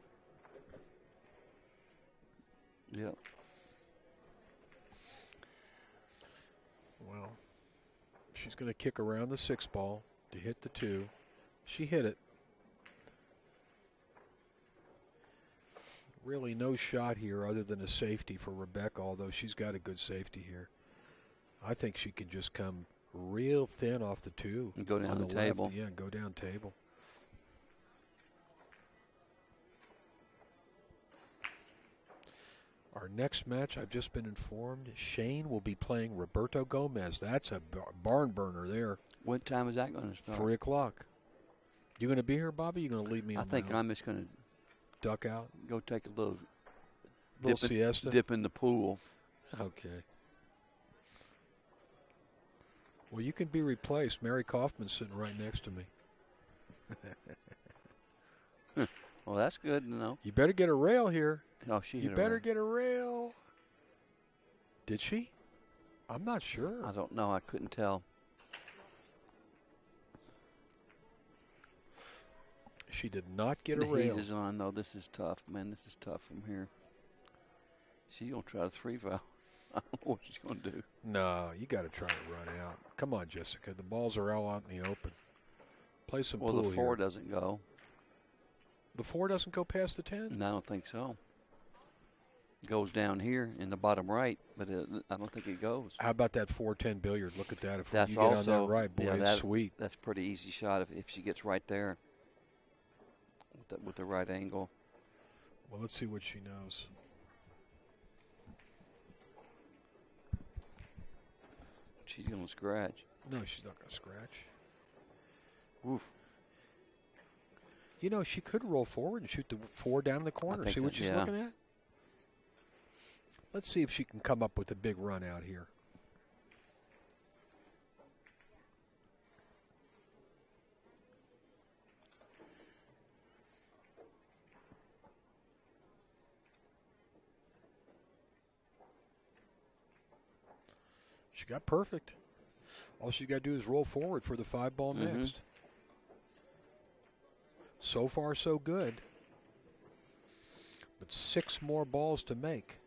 Yep. Well, she's going to kick around the 6 ball to hit the 2. She hit it. Really no shot here other than a safety for Rebecca, although she's got a good safety here. I think she can just come real thin off the 2. And go down on the table. Left. Yeah, and go down table. Our next match, I've just been informed, Shane will be playing Roberto Gomez. That's a barn burner there. What time is that going to start? 3 o'clock. You going to be here, Bobby? You going to leave me? I think I'm just going to duck out. go take a little Siesta. dip in the pool. Okay. Well, you can be replaced. Mary Kaufman's sitting right next to me. Well, that's good to know. You better get a rail here. Oh, she. You hit better it get a rail. Did she? I'm not sure. I don't know. I couldn't tell. She did not get a The heat rail. is on, though. This is tough, man. This is tough from here. She's going to try the 3 foul. I don't know what she's going to do. No, you got to try to run out. Come on, Jessica. The balls are all out in the open. Play some Well, pool the 4 here. doesn't go. The 4 doesn't go past the 10? No, I don't think so. Goes down here in the bottom right, but I don't think it goes. How about that 4-10 billiard? Look at that. If That's you get also on that right, boy, yeah, it's sweet. That's a pretty easy shot if she gets right there with the right angle. Well, let's see what she knows. She's going to scratch. No, she's not going to scratch. Oof. You know, she could roll forward and shoot the 4 down in the corner. think See what that- she's yeah. looking at? Let's see if she can come up with a big run out here. She got perfect. All she's got to do is roll forward for the 5 ball next. So far, so good. But 6 more balls to make.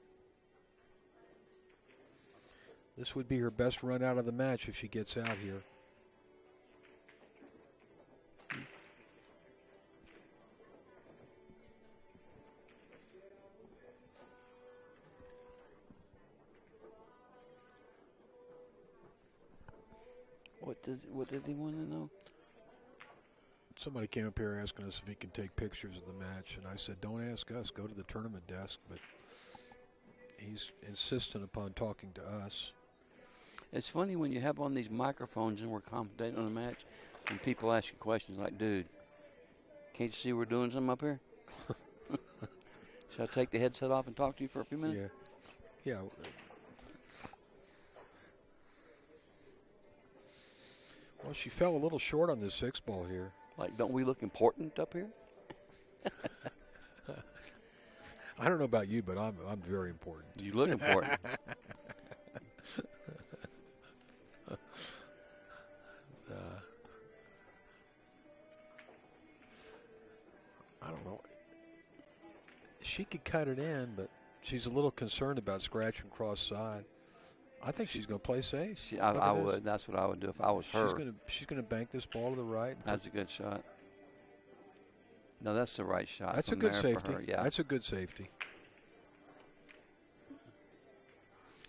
This would be her best run out of the match if she gets out here. What did he want to know? Somebody came up here asking us if he can take pictures of the match, and I said, don't ask us, go to the tournament desk, but he's insistent upon talking to us. It's funny when you have on these microphones and we're commentating on a match, and people ask you questions like, dude, can't you see we're doing something up here? Should I take the headset off and talk to you for a few minutes? Yeah. Well, she fell a little short on this 6 ball here. Like, don't we look important up here? I don't know about you, but I'm very important. You look important. I don't know. She could cut it in, but she's a little concerned about scratching cross side. I think she's going to play safe. I would. That's what I would do if I was her. She's going to bank this ball to the right. That's a good shot. No, that's the right shot. That's a good safety. Yeah, that's a good safety.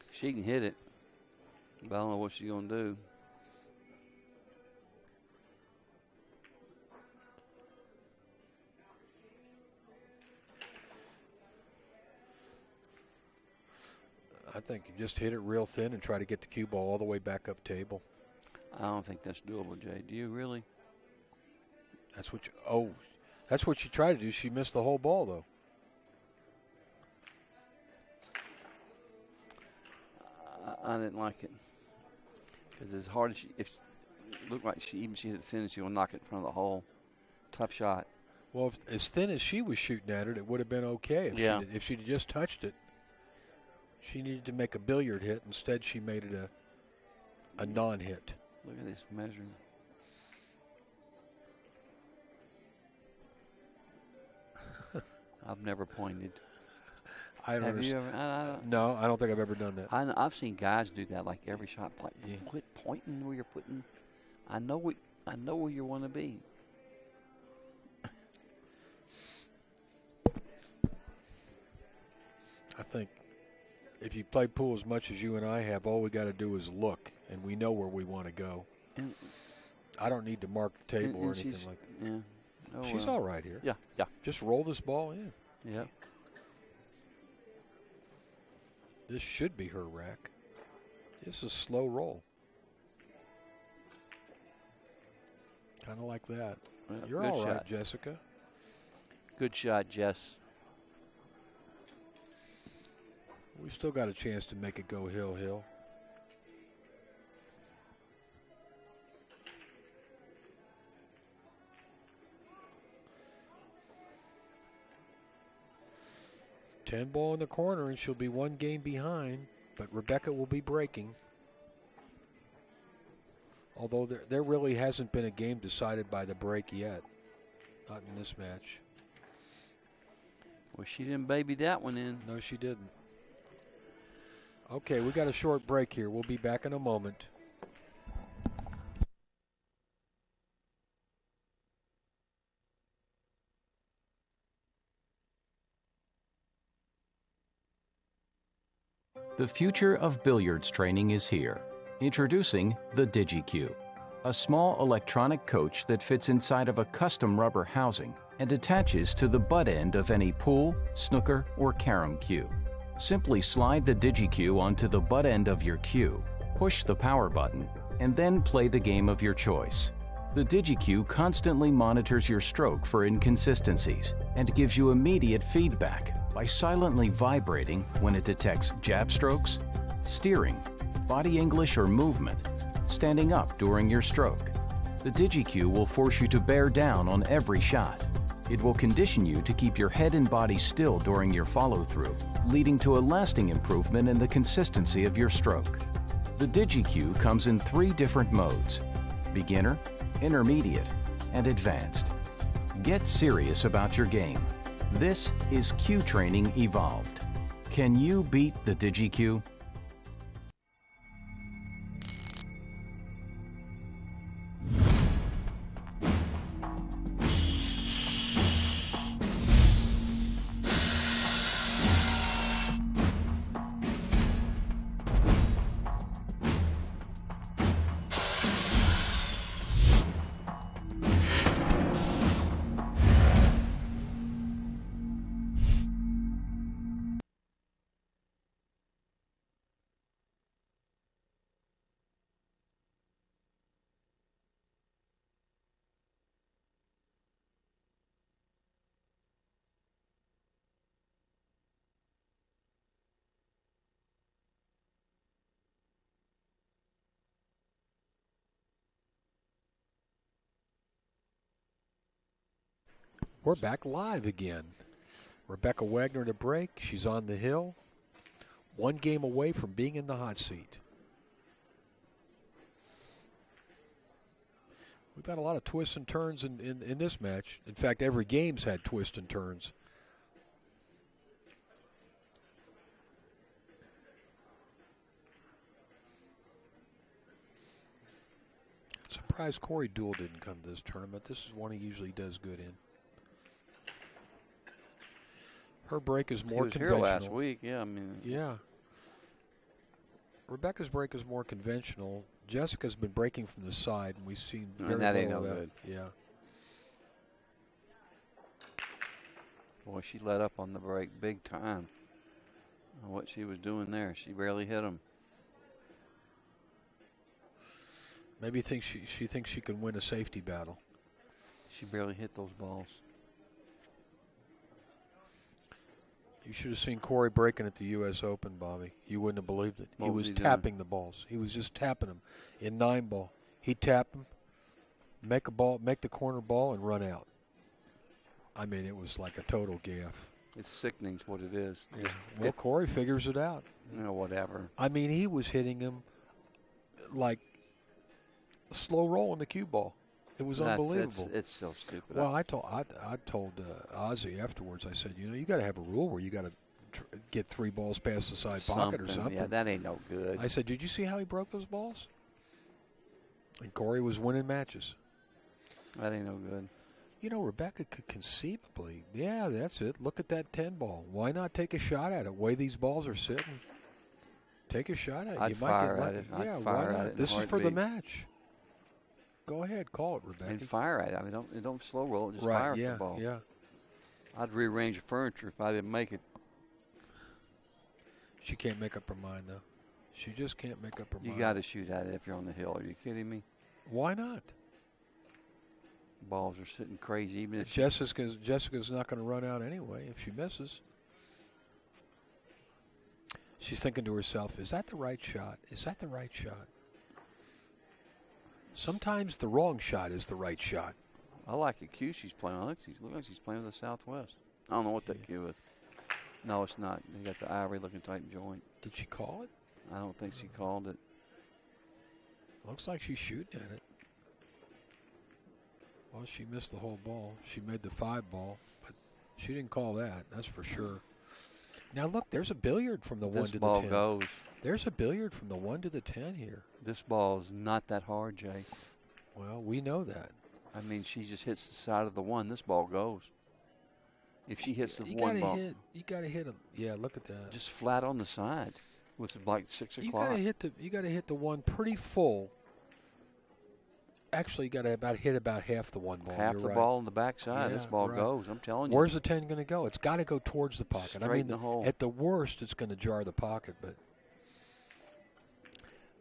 She can hit it, but I don't know what she's going to do. I think you just hit it real thin and try to get the cue ball all the way back up table. I don't think that's doable, Jay. Do you really? That's what she tried to do. She missed the whole ball, though. I didn't like it because as hard as it looked like she hit it thin, she will knock it in front of the hole. Tough shot. Well, as thin as she was shooting at it, it would have been okay if she'd have just touched it. She needed to make a billiard hit. Instead, she made it a non-hit. Look at this measuring. I've never pointed. I don't Have you understand. ever? No, I don't think I've ever done that. I've seen guys do that, like every shot. Quit pointing where you're putting. I know where you want to be. I think if you play pool as much as you and I have, all we got to do is look, and we know where we want to go. And I don't need to mark the table or anything like that. Yeah. Oh, she's all right here. Yeah. Just roll this ball in. Yeah. This should be her rack. This is a slow roll. Kind of like that. Well, you're all right, Jessica. Good shot, Jess. We've still got a chance to make it go hill. Ten ball in the corner, and she'll be 1 game behind, but Rebecca will be breaking. Although there really hasn't been a game decided by the break yet. Not in this match. Well, she didn't baby that one in. No, she didn't. Okay, we got a short break here. We'll be back in a moment. The future of billiards training is here. Introducing the DigiCue, a small electronic coach that fits inside of a custom rubber housing and attaches to the butt end of any pool, snooker, or carom cue. Simply slide the DigiCue onto the butt end of your cue, push the power button, and then play the game of your choice. The DigiCue constantly monitors your stroke for inconsistencies and gives you immediate feedback by silently vibrating when it detects jab strokes, steering, body English or movement, standing up during your stroke. The DigiCue will force you to bear down on every shot. It will condition you to keep your head and body still during your follow-through, leading to a lasting improvement in the consistency of your stroke. The DigiCue comes in 3 different modes: beginner, intermediate, and advanced. Get serious about your game. This is Cue Training Evolved. Can you beat the DigiCue? We're back live again. Rebecca Wagner to break. She's on the hill. 1 game away from being in the hot seat. We've had a lot of twists and turns in this match. In fact, every game's had twists and turns. Surprised Corey Duell didn't come to this tournament. This is one he usually does good in. Her break is more conventional. He was here last week, yeah. I mean, yeah. Rebecca's break is more conventional. Jessica's been breaking from the side, and we've seen very that ain't little no of that. good. Yeah. Boy, she let up on the break big time. What she was doing there, she barely hit him. Maybe she thinks she can win a safety battle. She barely hit those balls. You should have seen Corey breaking at the U.S. Open, Bobby. You wouldn't have believed it. He was tapping the balls. He was just tapping them in 9-ball. He'd tap them, make the corner ball, and run out. I mean, it was like a total gaff. It's sickening what it is. Yeah. Well, Corey figures it out. You know, whatever. I mean, he was hitting him like a slow roll in the cue ball. It was unbelievable. It's so stupid. Well, I told Ozzy afterwards. I said, you got to have a rule where you got to get 3 balls past the side pocket or something. Yeah, that ain't no good. I said, did you see how he broke those balls? And Corey was winning matches. That ain't no good. You know, Rebecca could conceivably, yeah, that's it. Look at that 10 ball. Why not take a shot at it? The way these balls are sitting. Take a shot at it. I'd fire at it. Yeah, I'd fire why not? at it. This is for the match. Go ahead, call it, Rebecca. And fire at it. I mean, don't slow roll it. Just right, fire at yeah, the ball. Yeah. I'd rearrange the furniture if I didn't make it. She can't make up her mind, though. She just can't make up her mind. You got to shoot at it if you're on the hill. Are you kidding me? Why not? Balls are sitting crazy. Even if Jessica's not going to run out anyway if she misses. She's thinking to herself, is that the right shot? Is that the right shot? Sometimes the wrong shot is the right shot. I like the cue she's playing. Look like she's playing with the Southwest. I don't know what that cue is. No, it's not. They got the ivory looking type joint. Did she call it? I don't think she called it. Looks like she's shooting at it. Well, she missed the whole ball. She made the 5 ball, but she didn't call that. That's for sure. Now look, there's a billiard from the 1 to the 10. This ball goes. There's a billiard from the 1 to the 10 here. This ball is not that hard, Jay. Well, we know that. I mean, she just hits the side of the 1. This ball goes. If she hits the 1 ball, you got to hit it. Yeah, look at that. Just flat on the side with like 6 o'clock. You got to hit the 1 pretty full. Actually, you got to hit about half the 1 ball. Half You're the right. ball on the backside. Yeah, this ball right. goes. I'm telling you. Where's the 10 going to go? It's got to go towards the pocket. Straight in the hole. At the worst, it's going to jar the pocket, but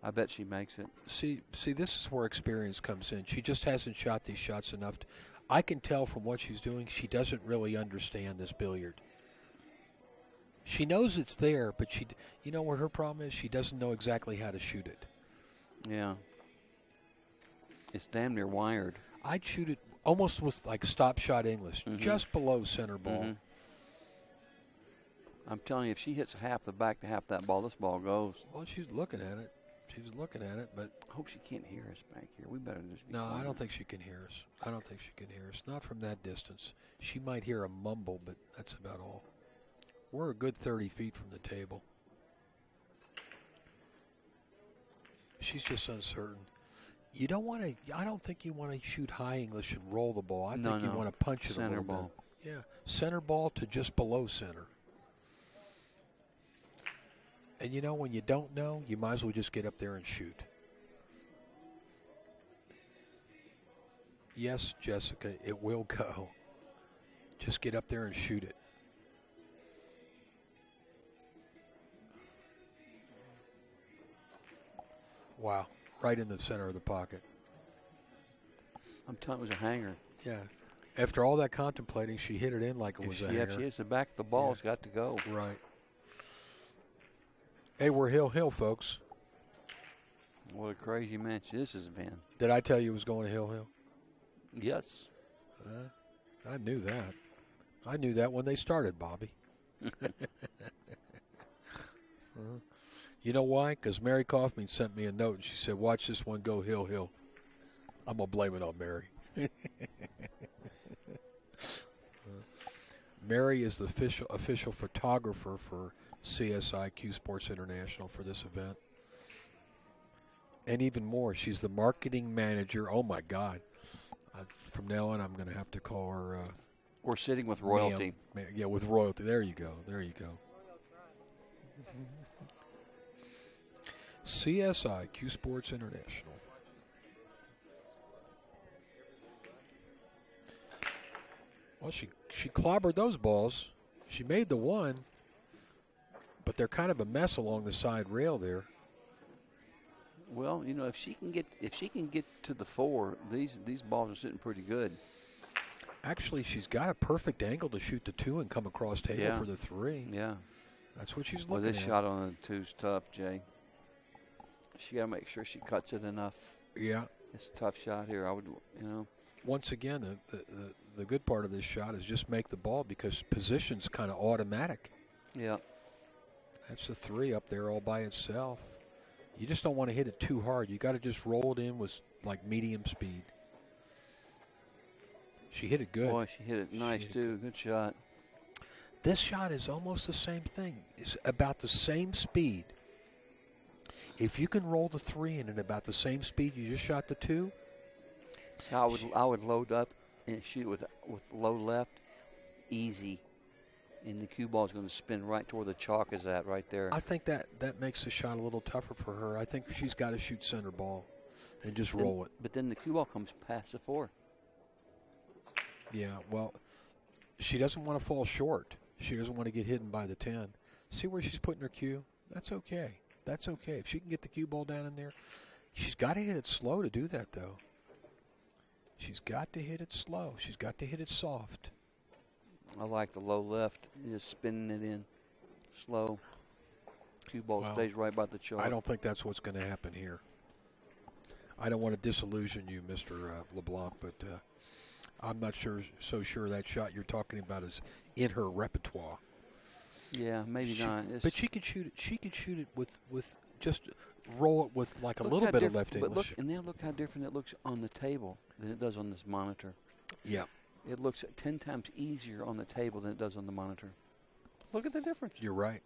I bet she makes it. See, this is where experience comes in. She just hasn't shot these shots enough. I can tell from what she's doing, she doesn't really understand this billiard. She knows it's there, but you know what her problem is? She doesn't know exactly how to shoot it. Yeah. It's damn near wired. I'd shoot it almost with like stop shot English, just below center ball. I'm telling you, if she hits half the back to half that ball, this ball goes. Well, she's looking at it. She was looking at it, but I hope she can't hear us back here. We better just be no, quiet. I don't think she can hear us. I don't think she can hear us. Not from that distance. She might hear a mumble, but that's about all. We're a good 30 feet from the table. She's just uncertain. You don't want to. I don't think you want to shoot high English and roll the ball. I think you want to punch it a little ball. bit. Yeah, center ball to just below center. And you know, when you don't know, you might as well just get up there and shoot. Yes, Jessica, it will go. Just get up there and shoot it. Wow, right in the center of the pocket. I'm telling you, it was a hanger. Yeah. After all that contemplating, she hit it in like it was a hanger. If she hits the back of the ball, it's got to go. Right. Hey, we're Hill, folks. What a crazy match this has been. Did I tell you it was going to Hill? Yes. I knew that. I knew that when they started, Bobby. You know why? Because Mary Kaufman sent me a note, and she said, watch this one go Hill. I'm going to blame it on Mary. Mary is the official photographer for CSI CueSports International for this event. And even more, she's the marketing manager. Oh, my God. From now on, I'm going to have to call her... We're sitting with royalty. Yeah, with royalty. There you go. CSI CueSports International. Well, she clobbered those balls. She made the one, but they're kind of a mess along the side rail there. Well, you know, if she can get to the 4, these balls are sitting pretty good. Actually, she's got a perfect angle to shoot the 2 and come across table for the 3. Yeah, that's what she's looking well, this at. shot on the 2's tough, Jay. She got to make sure she cuts it enough. Yeah, it's a tough shot here. I would, you know. Once again, the good part of this shot is just make the ball because position's kind of automatic. Yeah, that's the 3 up there all by itself. You just don't want to hit it too hard. You got to just roll it in with like medium speed. She hit it good. Boy, she hit it nice too. Good shot. This shot is almost the same thing. It's about the same speed. If you can roll the 3 in at about the same speed you just shot the 2. So I would load up and shoot with low left, easy. And the cue ball is going to spin right to where the chalk is at right there. I think that makes the shot a little tougher for her. I think she's got to shoot center ball and just roll it. But then the cue ball comes past the 4. Yeah, well, she doesn't want to fall short. She doesn't want to get hidden by the 10. See where she's putting her cue? That's okay. That's okay. If she can get the cue ball down in there, she's got to hit it slow to do that, though. She's got to hit it slow. She's got to hit it soft. I like the low left, just spinning it in slow. Cue ball stays right by the chalk. I don't think that's what's going to happen here. I don't want to disillusion you, Mr. LeBlanc, but I'm not so sure that shot you're talking about is in her repertoire. Yeah, maybe not. But she could shoot it. She could shoot it with just roll it with like a little bit of left English. And then look how different it looks on the table than it does on this monitor. Yeah. It looks 10 times easier on the table than it does on the monitor. Look at the difference. You're right.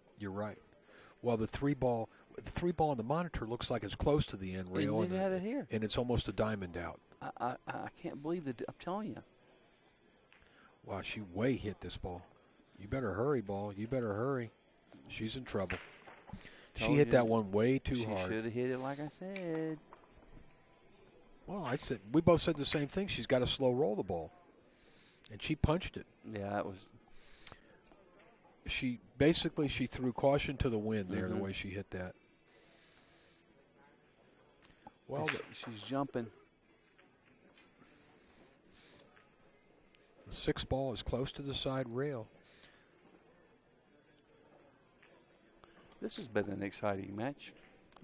Well, the 3 ball on the monitor looks like it's close to the end rail. And had it here. And it's almost a diamond out. I can't believe that. I'm telling you. Wow, she way hit this ball. You better hurry, ball. You better hurry. She's in trouble. She hit that one way too hard. She should have hit it like I said. Well, we both said the same thing. She's got to slow roll the ball. And she punched it. Yeah, it was. She threw caution to the wind there, the way she hit that. Well, she's jumping. The 6 ball is close to the side rail. This has been an exciting match.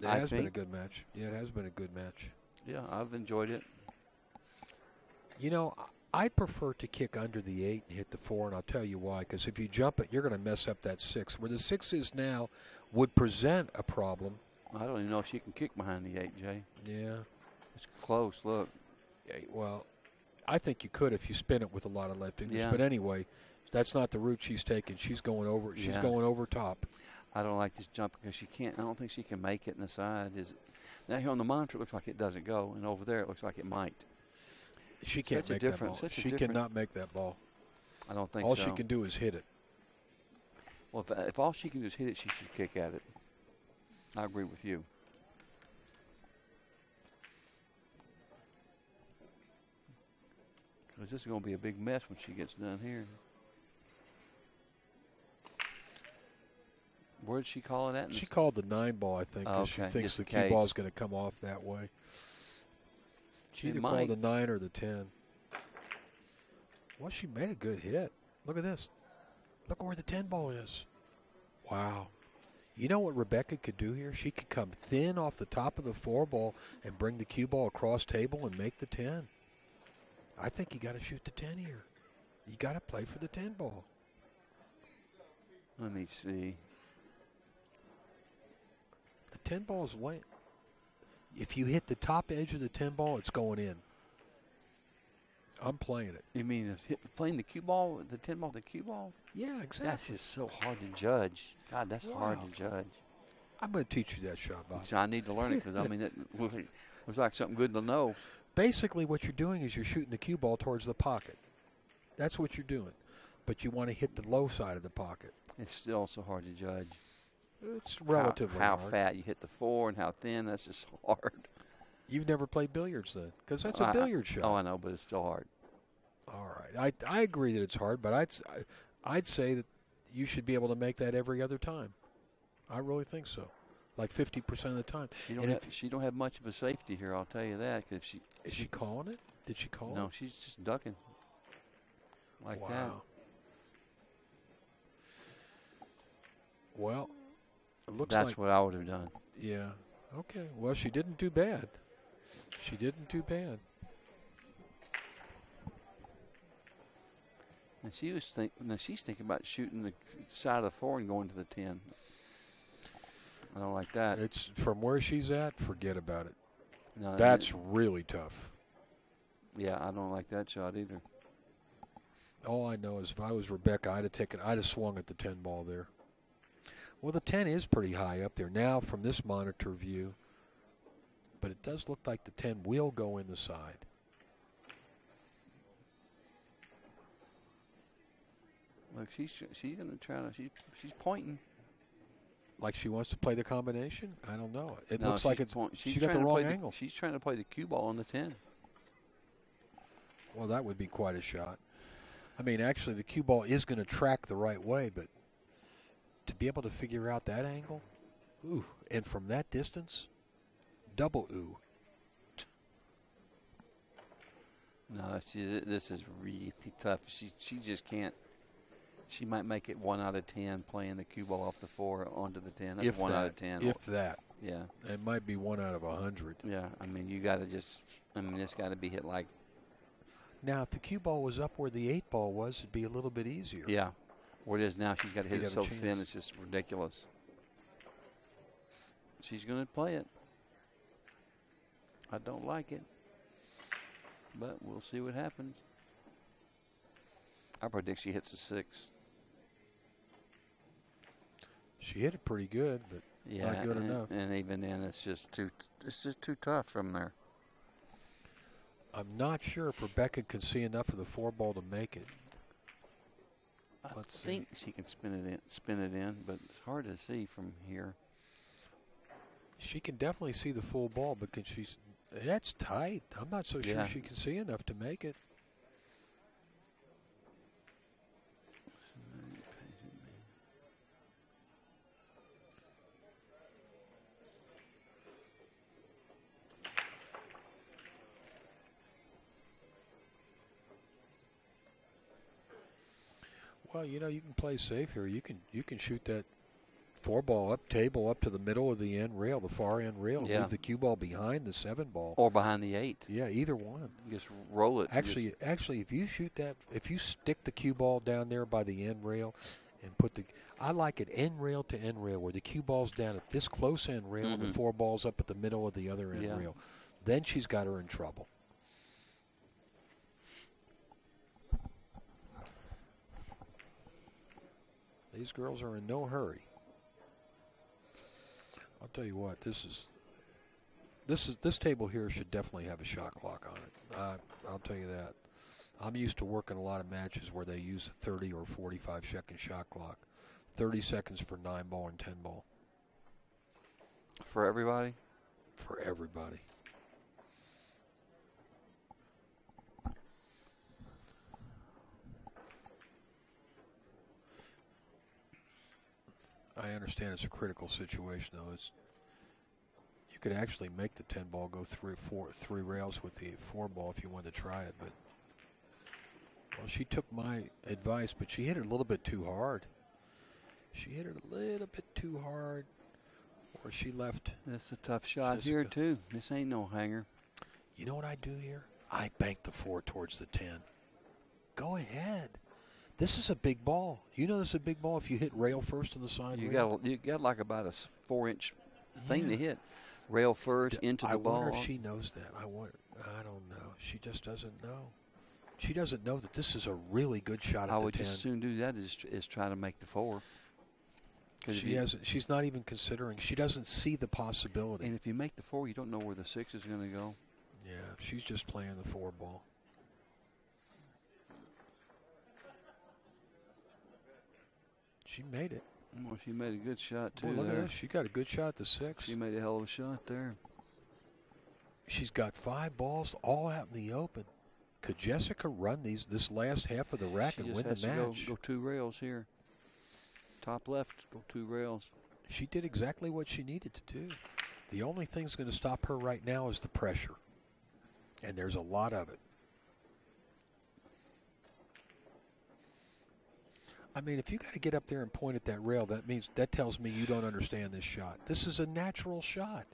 It has been a good match. Yeah, it has been a good match. Yeah, I've enjoyed it. You know, I prefer to kick under the 8 and hit the 4, and I'll tell you why. Because if you jump it, you're going to mess up that 6. Where the 6 is now would present a problem I don't even know if she can kick behind the 8, Jay. Yeah. It's close. Look. Yeah, well, I think you could if you spin it with a lot of left fingers. Yeah. But anyway, that's not the route she's taking. She's going over. She's Yeah. going over top. I don't like this jump because she can't. I don't think she can make it in the side. Is it? Now here on the monitor, it looks like it doesn't go, and over there, it looks like it might. She can't make that ball. She cannot make that ball. I don't think all so. All she can do is hit it. Well, if all she can do is hit it, she should kick at it. I agree with you. Because this is going to be a big mess when she gets done here. Where did she call it at? She called the 9 ball, I think, because she thinks the cue ball is going to come off that way. She either called the 9 or the 10. Well, she made a good hit. Look at this. Look where the 10 ball is. Wow. You know what Rebecca could do here? She could come thin off the top of the 4 ball and bring the cue ball across table and make the 10. I think you got to shoot the 10 here. You got to play for the 10 ball. Let me see. The 10 ball is late. If you hit the top edge of the 10 ball, it's going in. I'm playing it. You mean playing the cue ball, the 10 ball, the cue ball? Yeah, exactly. That's just so hard to judge. God, that's hard to judge. I'm going to teach you that shot, Bob. I need to learn it because, I mean, it looks like something good to know. Basically, what you're doing is you're shooting the cue ball towards the pocket. That's what you're doing. But you want to hit the low side of the pocket. It's still so hard to judge. It's relatively how hard. fat you hit the 4 and how thin, that's just hard. You've never played billiards then? Because that's a billiard shot. Oh, I know, but it's still hard. All right. I agree that it's hard, but I'd say that you should be able to make that every other time. I really think so. Like 50% of the time. She don't have much of a safety here, I'll tell you that. Cause is she calling it? Did she call it? No, she's just ducking. Like that. Well, it looks like that's what I would have done. Yeah. Okay. Well, she didn't do bad. She didn't do bad. And she's thinking about shooting the side of the 4 and going to the 10. I don't like that. It's from where she's at, forget about it. No, that's really tough. Yeah, I don't like that shot either. All I know is if I was Rebecca, I'd have swung at the 10 ball there. Well, the 10 is pretty high up there now from this monitor view, but it does look like the 10 will go in the side. Look, she's going to try to. She's pointing. Like she wants to play the combination? I don't know. It No, looks like she got the wrong angle. She's trying to play the cue ball on the 10. Well, that would be quite a shot. I mean, actually, the cue ball is going to track the right way, but to be able to figure out that angle, ooh, and from that distance, double ooh. No, this is really tough. She just can't. She might make it 1 out of 10 playing the cue ball off the 4 onto the 10. That's 1 out of 10. If that. Yeah. It might be 1 out of 100. Yeah. I mean, you got to just. I mean, it's got to be hit like. Now, if the cue ball was up where the 8 ball was, it'd be a little bit easier. Yeah. Where it is now, she's got to hit it so thin, it's just ridiculous. She's going to play it. I don't like it. But we'll see what happens. I predict she hits a 6. She hit it pretty good, but not good enough. And even then, it's just too tough from there. I'm not sure if Rebecca can see enough of the 4 ball to make it. I think she can spin it in, but it's hard to see from here. She can definitely see the full ball, but that's tight. I'm not so sure she can see enough to make it. Well, you know, you can play safe here. You can shoot that 4 ball up table up to the middle of the end rail, the far end rail. Yeah. Leave the cue ball behind the 7 ball. Or behind the 8. Yeah, either one. Just roll it. Actually, if you shoot that, if you stick the cue ball down there by the end rail and put the. I like it end rail to end rail, where the cue ball's down at this close end rail, and the 4 balls up at the middle of the other end rail. Then she's got her in trouble. These girls are in no hurry. I'll tell you what, this table here should definitely have a shot clock on it. I'll tell you that. I'm used to working a lot of matches where they use a 30 or 45-second shot clock. 30 seconds for 9-ball and 10-ball. For everybody? For everybody. I understand it's a critical situation, though. You could actually make the 10-ball go three rails with the 4-ball if you wanted to try it. But well, she took my advice, but she hit it a little bit too hard. She hit it a little bit too hard, or she left. That's a tough shot here, too. This ain't no hanger. You know what I do here? I bank the 4 towards the 10. Go ahead. This is a big ball. You know this is a big ball if you hit rail first on the side rail. You got like about a 4-inch thing to hit. Rail first into the ball. I wonder if she knows that. I don't know. She just doesn't know. She doesn't know that this is a really good shot at the 10. I would just as soon do that as try to make the 4. She's not even considering. She doesn't see the possibility. And if you make the 4, you don't know where the 6 is going to go. Yeah, she's just playing the 4-ball. She made it. Well, she made a good shot, too. Well, look at that. She got a good shot at the 6. She made a hell of a shot there. She's got 5 balls all out in the open. Could Jessica run this last half of the rack and win the match? Go 2 rails here. Top left, go 2 rails. She did exactly what she needed to do. The only thing that's going to stop her right now is the pressure. And there's a lot of it. I mean, if you got to get up there and point at that rail, that tells me you don't understand this shot. This is a natural shot.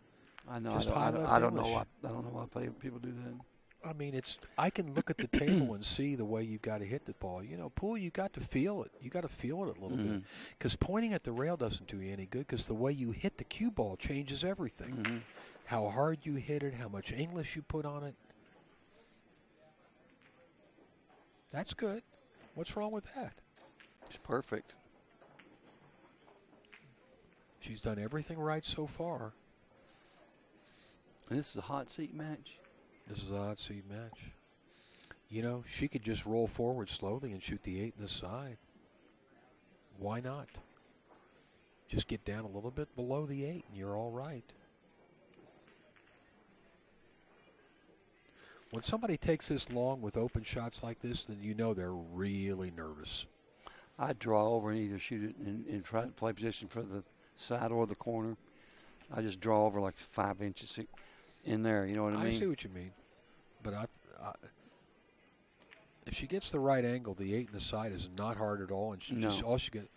I know. Just I don't know why people do that. I mean, I can look at the table and see the way you've got to hit the ball. You know, Poole, you got to feel it. You got to feel it a little bit. Because pointing at the rail doesn't do you any good, because the way you hit the cue ball changes everything. How hard you hit it, how much English you put on it. That's good. What's wrong with that? It's perfect. She's done everything right so far. And this is a hot seat match. This is a hot seat match. You know, she could just roll forward slowly and shoot the 8 in the side. Why not? Just get down a little bit below the 8 and you're all right. When somebody takes this long with open shots like this, then you know they're really nervous. I'd draw over and either shoot it and try to play position for the side or the corner. I just draw over like 5 inches in there. You know what I mean? I see what you mean. But if she gets the right angle, the 8 in the side is not hard at all. And all she gets.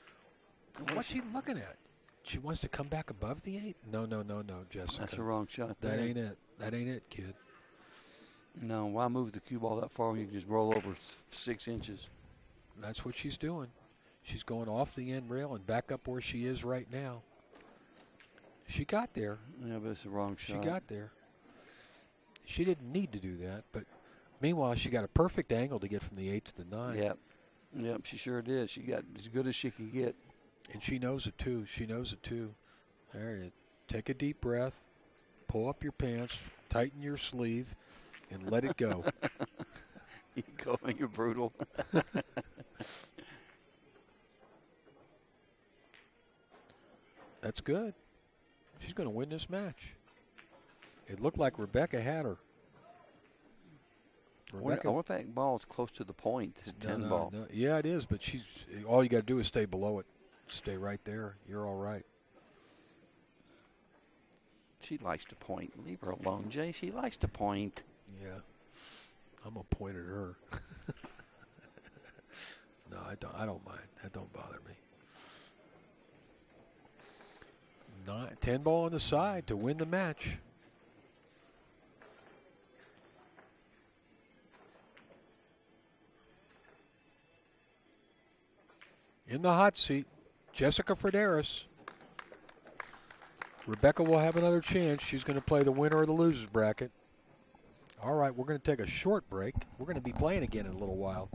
What's she looking at? She wants to come back above the 8? No, Jessica. That's the wrong shot. That ain't it. That ain't it, kid. No, why move the cue ball that far when you can just roll over 6 inches? That's what she's doing. She's going off the end rail and back up where she is right now. She got there. Yeah, but it's the wrong shot. She got there. She didn't need to do that, but meanwhile, she got a perfect angle to get from the 8 to the 9. Yep, she sure did. She got as good as she could get. And she knows it, too. There you take a deep breath, pull up your pants, tighten your sleeve, and let it go. You're brutal. That's good. She's going to win this match. It looked like Rebecca had her. I wonder if that ball is close to the point, this 10 ball. No. Yeah, it is, but all you got to do is stay below it. Stay right there. You're all right. She likes to point. Leave her alone, Jay. She likes to point. Yeah. I'm going to point at her. No, I don't mind. That don't bother me. 10 ball on the side to win the match. In the hot seat, Jessica Frideres. Rebecca will have another chance. She's going to play the winner of the losers bracket. All right, we're going to take a short break. We're going to be playing again in a little while.